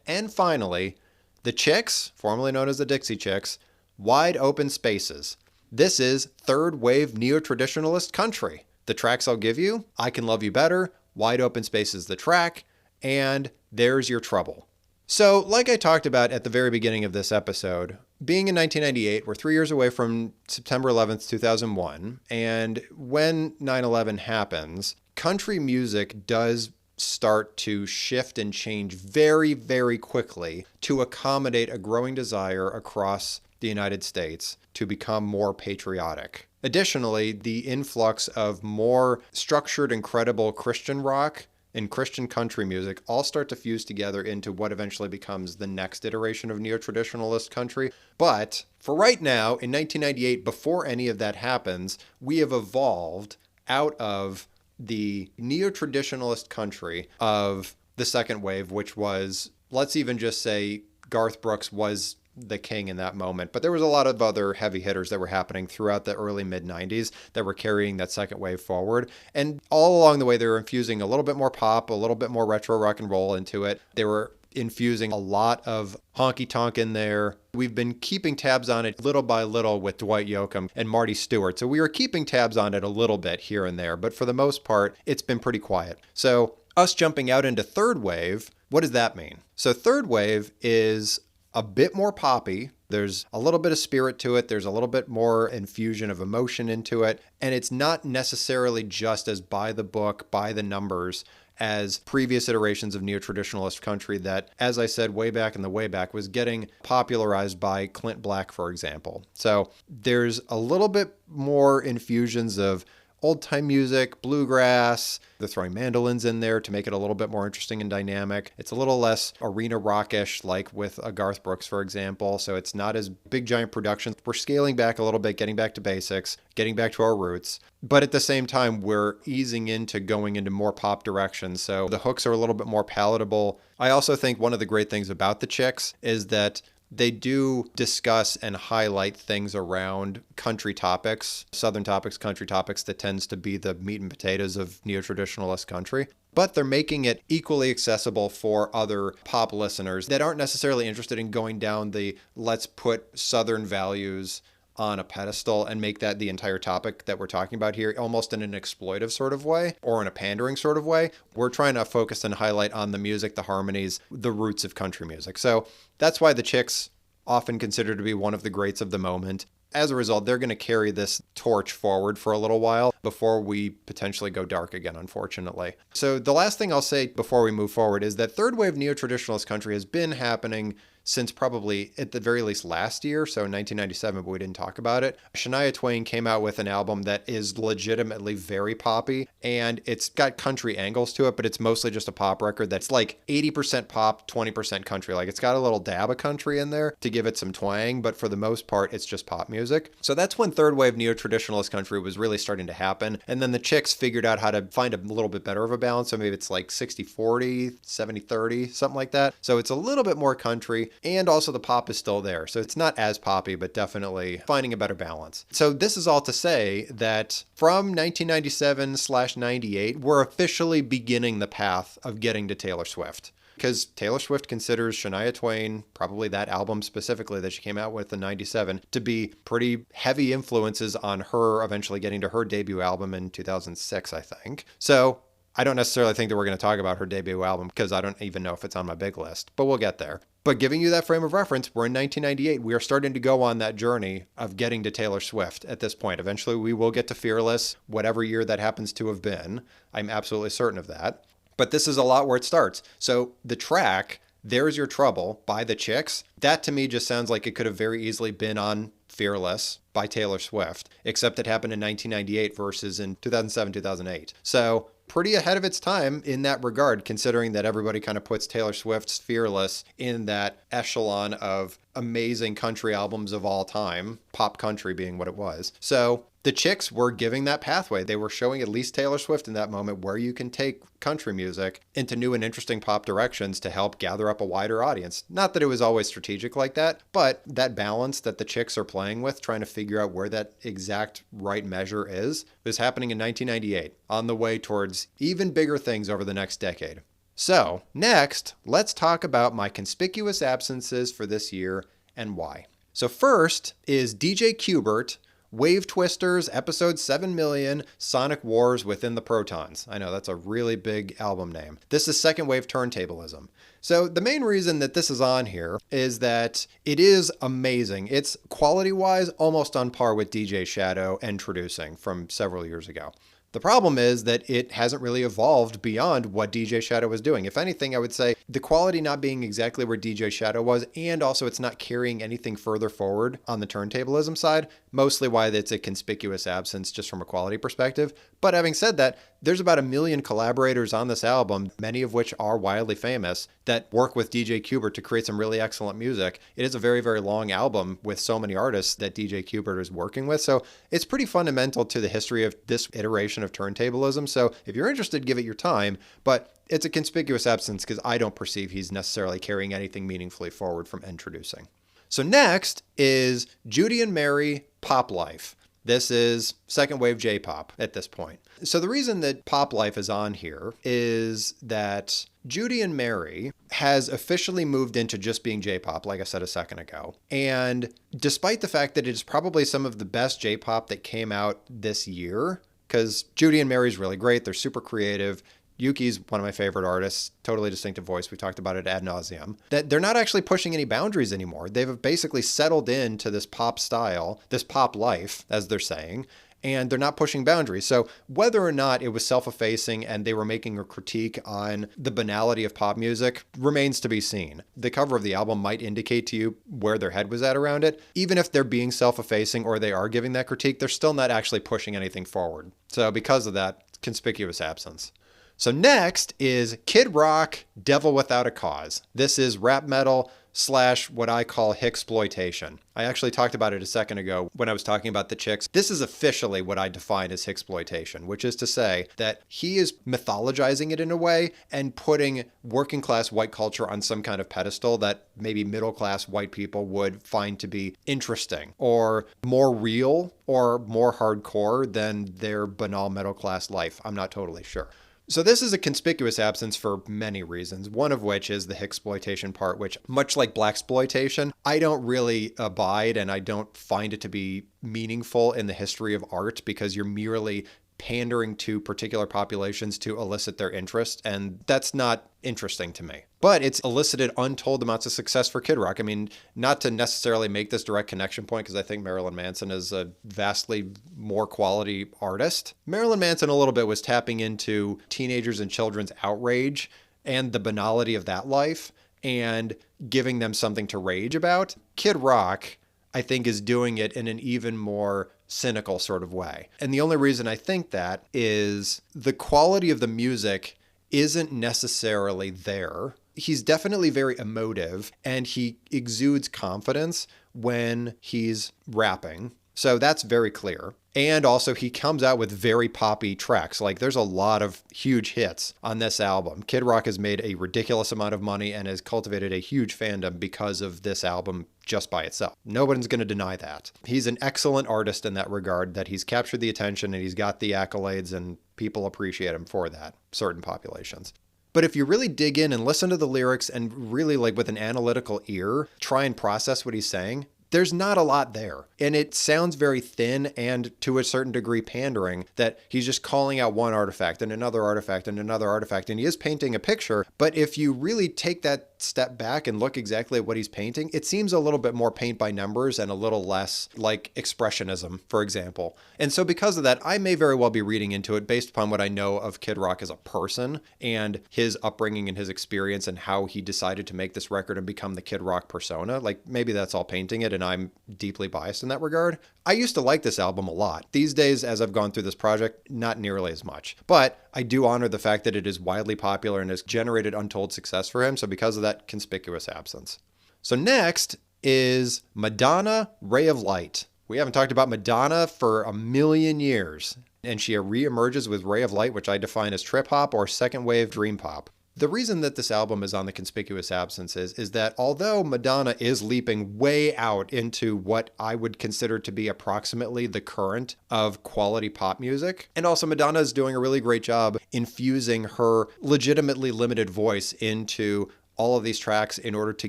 And finally, the Chicks, formerly known as the Dixie Chicks, Wide Open Spaces. This is third wave neo-traditionalist country. The tracks I'll give you: I Can Love You Better, Wide Open Spaces the track, and There's Your Trouble. So, like I talked about at the very beginning of this episode, being in 1998, we're 3 years away from September 11th, 2001, and when 9/11 happens, country music does start to shift and change very, very quickly to accommodate a growing desire across the United States to become more patriotic. Additionally, the influx of more structured and credible Christian rock and Christian country music all start to fuse together into what eventually becomes the next iteration of neo-traditionalist country. But for right now, in 1998, before any of that happens, we have evolved out of the neo-traditionalist country of the second wave, which was, let's even just say, Garth Brooks was the king in that moment. But there was a lot of other heavy hitters that were happening throughout the early mid-90s that were carrying that second wave forward. And all along the way, they were infusing a little bit more pop, a little bit more retro rock and roll into it. They were infusing a lot of honky-tonk in there. We've been keeping tabs on it little by little with Dwight Yoakam and Marty Stewart. So we were keeping tabs on it a little bit here and there, but for the most part, it's been pretty quiet. So us jumping out into third wave, what does that mean? So third wave is a bit more poppy. There's a little bit of spirit to it. There's a little bit more infusion of emotion into it. And it's not necessarily just as by the book, by the numbers as previous iterations of neo-traditionalist country that, as I said, way back in the way back, was getting popularized by Clint Black, for example. So there's a little bit more infusions of old-time music, bluegrass. They're throwing mandolins in there to make it a little bit more interesting and dynamic. It's a little less arena rockish, like with a Garth Brooks, for example. So it's not as big, giant productions. We're scaling back a little bit, getting back to basics, getting back to our roots. But at the same time, we're easing into going into more pop directions. So the hooks are a little bit more palatable. I also think one of the great things about the Chicks is that they do discuss and highlight things around country topics, Southern topics, country topics that tends to be the meat and potatoes of neo-traditionalist country. But they're making it equally accessible for other pop listeners that aren't necessarily interested in going down the let's put Southern values on a pedestal and make that the entire topic that we're talking about here, almost in an exploitive sort of way or in a pandering sort of way. We're trying to focus and highlight on the music, the harmonies, the roots of country music. So that's why the Chicks often considered to be one of the greats of the moment. As a result, they're going to carry this torch forward for a little while before we potentially go dark again, unfortunately. So the last thing I'll say before we move forward is that third wave neo-traditionalist country has been happening since probably at the very least last year, so 1997, but we didn't talk about it. Shania Twain came out with an album that is legitimately very poppy, and it's got country angles to it, but it's mostly just a pop record that's like 80% pop, 20% country. Like it's got a little dab of country in there to give it some twang, but for the most part, it's just pop music. So that's when third wave neo-traditionalist country was really starting to happen. And then the Chicks figured out how to find a little bit better of a balance. So maybe it's like 60-40, 70-30, something like that. So it's a little bit more country. And also the pop is still there. So it's not as poppy, but definitely finding a better balance. So this is all to say that from 1997/98, we're officially beginning the path of getting to Taylor Swift. Because Taylor Swift considers Shania Twain, probably that album specifically that she came out with in 97, to be pretty heavy influences on her eventually getting to her debut album in 2006, I think. So I don't necessarily think that we're going to talk about her debut album because I don't even know if it's on my big list, but we'll get there. But giving you that frame of reference, we're in 1998. We are starting to go on that journey of getting to Taylor Swift at this point. Eventually, we will get to Fearless, whatever year that happens to have been. I'm absolutely certain of that. But this is a lot where it starts. So the track, There's Your Trouble by the Chicks, that to me just sounds like it could have very easily been on Fearless by Taylor Swift, except it happened in 1998 versus in 2007, 2008. So pretty ahead of its time in that regard, considering that everybody kind of puts Taylor Swift's Fearless in that echelon of amazing country albums of all time, pop country being what it was. So the Chicks were giving that pathway. They were showing at least Taylor Swift in that moment where you can take country music into new and interesting pop directions to help gather up a wider audience. Not that it was always strategic like that, but that balance that the Chicks are playing with, trying to figure out where that exact right measure is, was happening in 1998, on the way towards even bigger things over the next decade. So next, let's talk about my conspicuous absences for this year and why. So first is DJ Qbert, Wave Twisters, Episode 7 Million, Sonic Wars Within the Protons. I know, that's a really big album name. This is second wave turntablism. So the main reason that this is on here is that it is amazing. It's quality-wise almost on par with DJ Shadow Introducing from several years ago. The problem is that it hasn't really evolved beyond what DJ Shadow was doing. If anything, I would say the quality not being exactly where DJ Shadow was, and also it's not carrying anything further forward on the turntablism side, mostly why it's a conspicuous absence just from a quality perspective. But having said that, there's about 1 million collaborators on this album, many of which are wildly famous, that work with DJ Qbert to create some really excellent music. It is a very, very long album with so many artists that DJ Qbert is working with. So it's pretty fundamental to the history of this iteration of turntablism. So if you're interested, give it your time. But it's a conspicuous absence because I don't perceive he's necessarily carrying anything meaningfully forward from Introducing. So next is Judy and Mary, Pop Life. This is second wave J-pop at this point. So the reason that Pop Life is on here is that Judy and Mary has officially moved into just being J-pop, like I said a second ago. And despite the fact that it is probably some of the best J-pop that came out this year, because Judy and Mary's really great, they're super creative. Yuki's one of my favorite artists, totally distinctive voice. We talked about it ad nauseum. That they're not actually pushing any boundaries anymore. They've basically settled into this pop style, this pop life, as they're saying, and they're not pushing boundaries. So whether or not it was self-effacing and they were making a critique on the banality of pop music remains to be seen. The cover of the album might indicate to you where their head was at around it. Even if they're being self-effacing or they are giving that critique, they're still not actually pushing anything forward. So because of that, conspicuous absence. So next is Kid Rock, Devil Without a Cause. This is rap metal / what I call Hicksploitation. I actually talked about it a second ago when I was talking about the chicks. This is officially what I define as Hicksploitation, which is to say that he is mythologizing it in a way and putting working class white culture on some kind of pedestal that maybe middle class white people would find to be interesting or more real or more hardcore than their banal middle class life. I'm not totally sure. So this is a conspicuous absence for many reasons, one of which is the Hicksploitation part, which, much like blaxploitation, I don't really abide and I don't find it to be meaningful in the history of art because you're merely pandering to particular populations to elicit their interest, and that's not interesting to me. But it's elicited untold amounts of success for Kid Rock. I mean, not to necessarily make this direct connection point, because I think Marilyn Manson is a vastly more quality artist. Marilyn Manson a little bit was tapping into teenagers and children's outrage and the banality of that life and giving them something to rage about. Kid Rock, I think, is doing it in an even more cynical sort of way. And the only reason I think that is the quality of the music isn't necessarily there. He's definitely very emotive and he exudes confidence when he's rapping. So that's very clear. And also he comes out with very poppy tracks. Like there's a lot of huge hits on this album. Kid Rock has made a ridiculous amount of money and has cultivated a huge fandom because of this album just by itself. Nobody's going to deny that. He's an excellent artist in that regard, that he's captured the attention and he's got the accolades and people appreciate him for that, certain populations. But if you really dig in and listen to the lyrics and really like with an analytical ear, try and process what he's saying, there's not a lot there. And it sounds very thin and to a certain degree pandering that he's just calling out one artifact and another artifact and another artifact. And he is painting a picture. But if you really take that step back and look exactly at what he's painting, it seems a little bit more paint by numbers and a little less like expressionism, for example. And so because of that, I may very well be reading into it based upon what I know of Kid Rock as a person and his upbringing and his experience and how he decided to make this record and become the Kid Rock persona. Like maybe that's all painting it and I'm deeply biased in that regard. I used to like this album a lot. These days, as I've gone through this project, not nearly as much. But I do honor the fact that it is widely popular and has generated untold success for him. So because of that, conspicuous absence. So next is Madonna, Ray of Light. We haven't talked about Madonna for a million years. And she reemerges with Ray of Light, which I define as trip hop or second wave dream pop. The reason that this album is on the conspicuous absence is that although Madonna is leaping way out into what I would consider to be approximately the current of quality pop music, and also Madonna is doing a really great job infusing her legitimately limited voice into all of these tracks in order to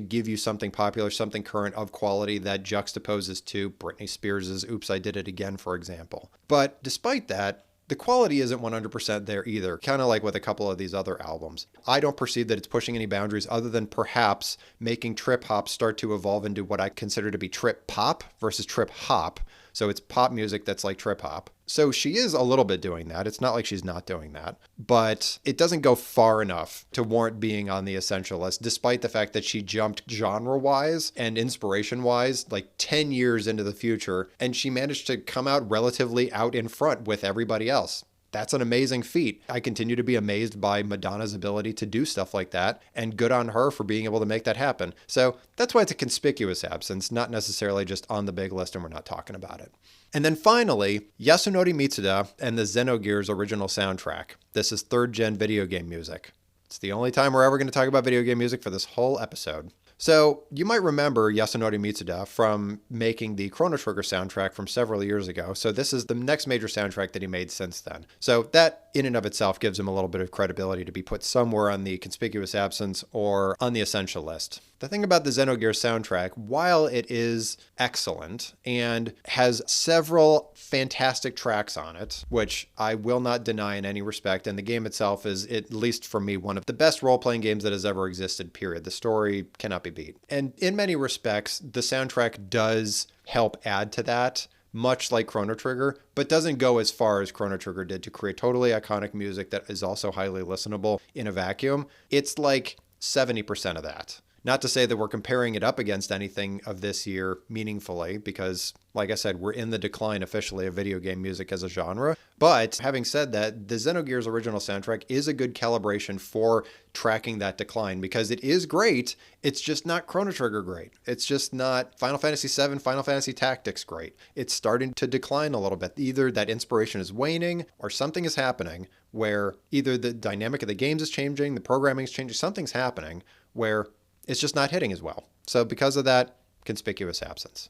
give you something popular, something current of quality that juxtaposes to Britney Spears' Oops, I Did It Again, for example. But despite that, the quality isn't 100% there either, kind of like with a couple of these other albums. I don't perceive that it's pushing any boundaries other than perhaps making trip hop start to evolve into what I consider to be trip pop versus trip hop. So it's pop music that's like trip hop. So she is a little bit doing that. It's not like she's not doing that. But it doesn't go far enough to warrant being on the essential list, despite the fact that she jumped genre-wise and inspiration-wise like 10 years into the future, and she managed to come out relatively out in front with everybody else. That's an amazing feat. I continue to be amazed by Madonna's ability to do stuff like that, and good on her for being able to make that happen. So that's why it's a conspicuous absence, not necessarily just on the big list and we're not talking about it. And then finally, Yasunori Mitsuda and the Xenogears original soundtrack. This is third gen video game music. It's the only time we're ever going to talk about video game music for this whole episode. So you might remember Yasunori Mitsuda from making the Chrono Trigger soundtrack from several years ago. So this is the next major soundtrack that he made since then. So that in and of itself gives him a little bit of credibility to be put somewhere on the conspicuous absence or on the essential list. The thing about the Xenogears soundtrack, while it is excellent and has several fantastic tracks on it, which I will not deny in any respect, and the game itself is, at least for me, one of the best role-playing games that has ever existed, period. The story cannot be beat. And in many respects, the soundtrack does help add to that, much like Chrono Trigger, but doesn't go as far as Chrono Trigger did to create totally iconic music that is also highly listenable in a vacuum. It's like 70% of that. Not to say that we're comparing it up against anything of this year meaningfully, because, like I said, we're in the decline officially of video game music as a genre. But having said that, the Xenogears original soundtrack is a good calibration for tracking that decline, because it is great. It's just not Chrono Trigger great. It's just not Final Fantasy VII, Final Fantasy Tactics great. It's starting to decline a little bit. Either that inspiration is waning or something is happening where either the dynamic of the games is changing, the programming is changing, something's happening where it's just not hitting as well. So because of that, conspicuous absence.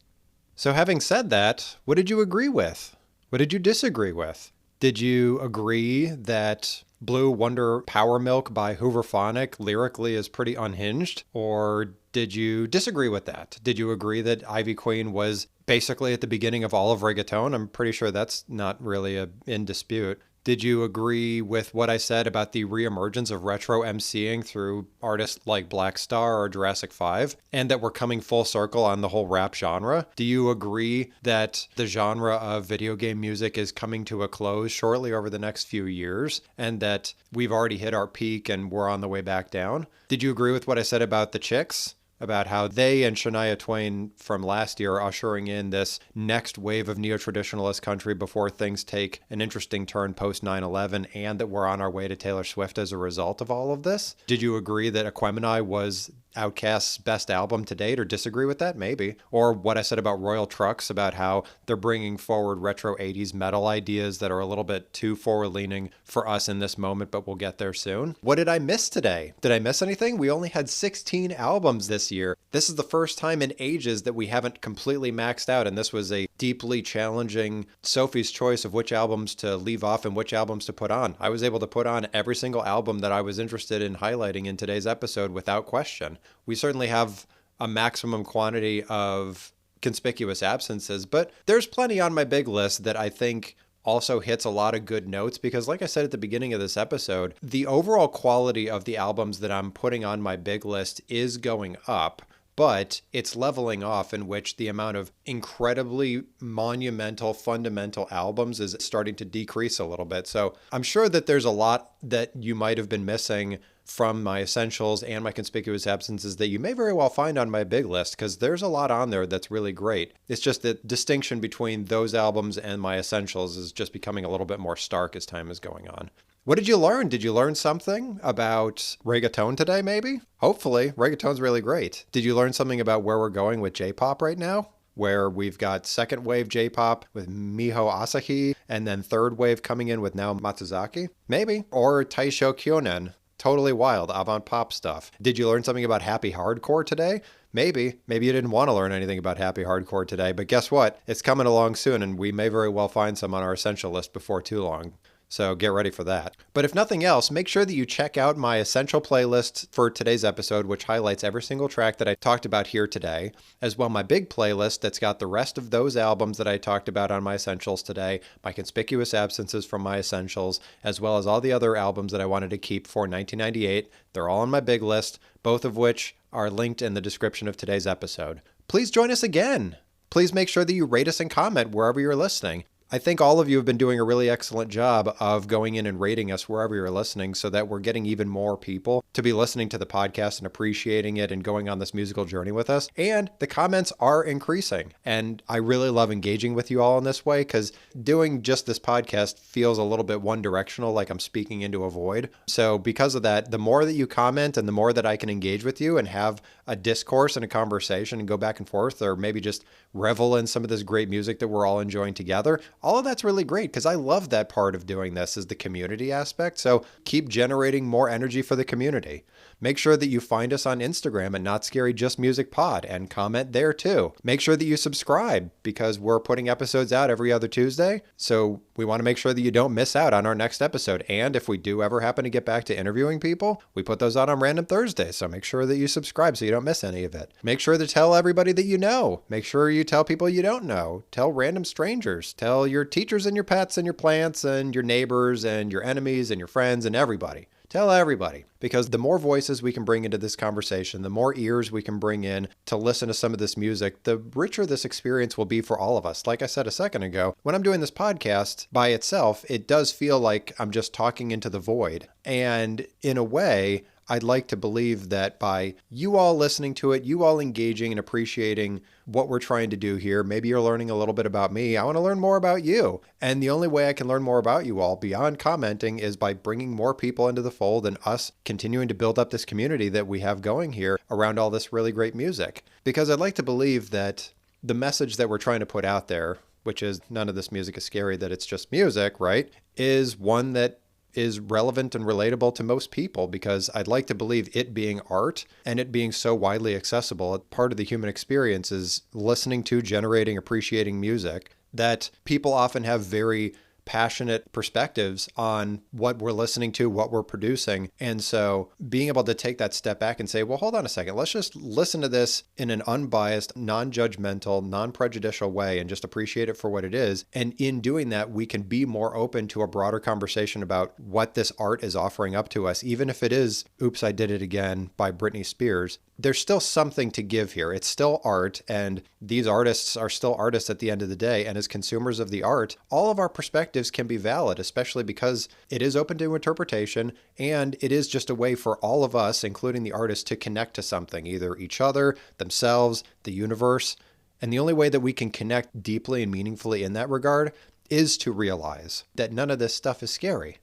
So having said that, what did you agree with? What did you disagree with? Did you agree that Blue Wonder Power Milk by Hooverphonic lyrically is pretty unhinged? Or did you disagree with that? Did you agree that Ivy Queen was basically at the beginning of all of reggaeton? I'm pretty sure that's not really in dispute. Did you agree with what I said about the reemergence of retro MCing through artists like Black Star or Jurassic 5, and that we're coming full circle on the whole rap genre? Do you agree that the genre of video game music is coming to a close shortly over the next few years, and that we've already hit our peak and we're on the way back down? Did you agree with what I said about the Chicks? About how they and Shania Twain from last year are ushering in this next wave of neo-traditionalist country before things take an interesting turn post 9/11, and that we're on our way to Taylor Swift as a result of all of this? Did you agree that Aquemini was Outkast's best album to date, or disagree with that? Maybe. Or what I said about Royal Trucks, about how they're bringing forward retro 80s metal ideas that are a little bit too forward-leaning for us in this moment, but we'll get there soon. What did I miss today? Did I miss anything? We only had 16 albums this year. This is the first time in ages that we haven't completely maxed out, and this was a deeply challenging Sophie's choice of which albums to leave off and which albums to put on. I was able to put on every single album that I was interested in highlighting in today's episode without question. We certainly have a maximum quantity of conspicuous absences, but there's plenty on my big list that I think also hits a lot of good notes, because like I said at the beginning of this episode, the overall quality of the albums that I'm putting on my big list is going up, but it's leveling off, in which the amount of incredibly monumental, fundamental albums is starting to decrease a little bit. So I'm sure that there's a lot that you might have been missing from my essentials and my conspicuous absences that you may very well find on my big list, because there's a lot on there that's really great. It's just that distinction between those albums and my essentials is just becoming a little bit more stark as time is going on. What did you learn? Did you learn something about reggaeton today, maybe? Hopefully. Reggaeton's really great. Did you learn something about where we're going with J-pop right now? Where we've got second wave J-pop with Miho Asahi, and then third wave coming in with Nao Matsuzaki? Maybe. Or Taisho Kyonen. Totally wild, avant-pop stuff. Did you learn something about happy hardcore today? Maybe. Maybe you didn't want to learn anything about happy hardcore today, but guess what? It's coming along soon, and we may very well find some on our essential list before too long. So get ready for that. But if nothing else, make sure that you check out my essential playlist for today's episode, which highlights every single track that I talked about here today, as well my big playlist that's got the rest of those albums that I talked about on my essentials today, my conspicuous absences from my essentials, as well as all the other albums that I wanted to keep for 1998. They're all on my big list, both of which are linked in the description of today's episode. Please join us again. Please make sure that you rate us and comment wherever you're listening. I think all of you have been doing a really excellent job of going in and rating us wherever you're listening, so that we're getting even more people to be listening to the podcast and appreciating it and going on this musical journey with us. And the comments are increasing. And I really love engaging with you all in this way, because doing just this podcast feels a little bit one directional, like I'm speaking into a void. So because of that, the more that you comment and the more that I can engage with you and have a discourse and a conversation and go back and forth, or maybe just revel in some of this great music that we're all enjoying together, All of that's really great because I love that part of doing this is the community aspect. So keep generating more energy for the community. Make sure that you find us on Instagram at Not Scary Just Music Pod and comment there too. Make sure that you subscribe because we're putting episodes out every other Tuesday. So we want to make sure that you don't miss out on our next episode. And if we do ever happen to get back to interviewing people, we put those out on random Thursdays. So make sure that you subscribe so you don't miss any of it. Make sure to tell everybody that you know. Make sure you tell people you don't know. Tell random strangers. Tell your teachers and your pets and your plants and your neighbors and your enemies and your friends and everybody. Tell everybody, because the more voices we can bring into this conversation, the more ears we can bring in to listen to some of this music, the richer this experience will be for all of us. Like I said a second ago, when I'm doing this podcast by itself, it does feel like I'm just talking into the void. And in a way, I'd like to believe that by you all listening to it, you all engaging and appreciating what we're trying to do here, maybe you're learning a little bit about me. I want to learn more about you. And the only way I can learn more about you all beyond commenting is by bringing more people into the fold and us continuing to build up this community that we have going here around all this really great music. Because I'd like to believe that the message that we're trying to put out there, which is none of this music is scary, that it's just music, right, is one that is relevant and relatable to most people, because I'd like to believe it being art and it being so widely accessible, part of the human experience is listening to, generating, appreciating music, that people often have very passionate perspectives on what we're listening to, what we're producing. And so being able to take that step back and say, well, hold on a second, let's just listen to this in an unbiased, non-judgmental, non-prejudicial way and just appreciate it for what it is. And in doing that, we can be more open to a broader conversation about what this art is offering up to us, even if it is Oops, I Did It Again by Britney Spears. There's still something to give here. It's still art, and these artists are still artists at the end of the day. And as consumers of the art, all of our perspectives can be valid, especially because it is open to interpretation, and it is just a way for all of us, including the artists, to connect to something, either each other, themselves, the universe. And the only way that we can connect deeply and meaningfully in that regard is to realize that none of this stuff is scary.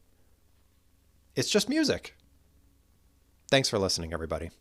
It's just music. Thanks for listening, everybody.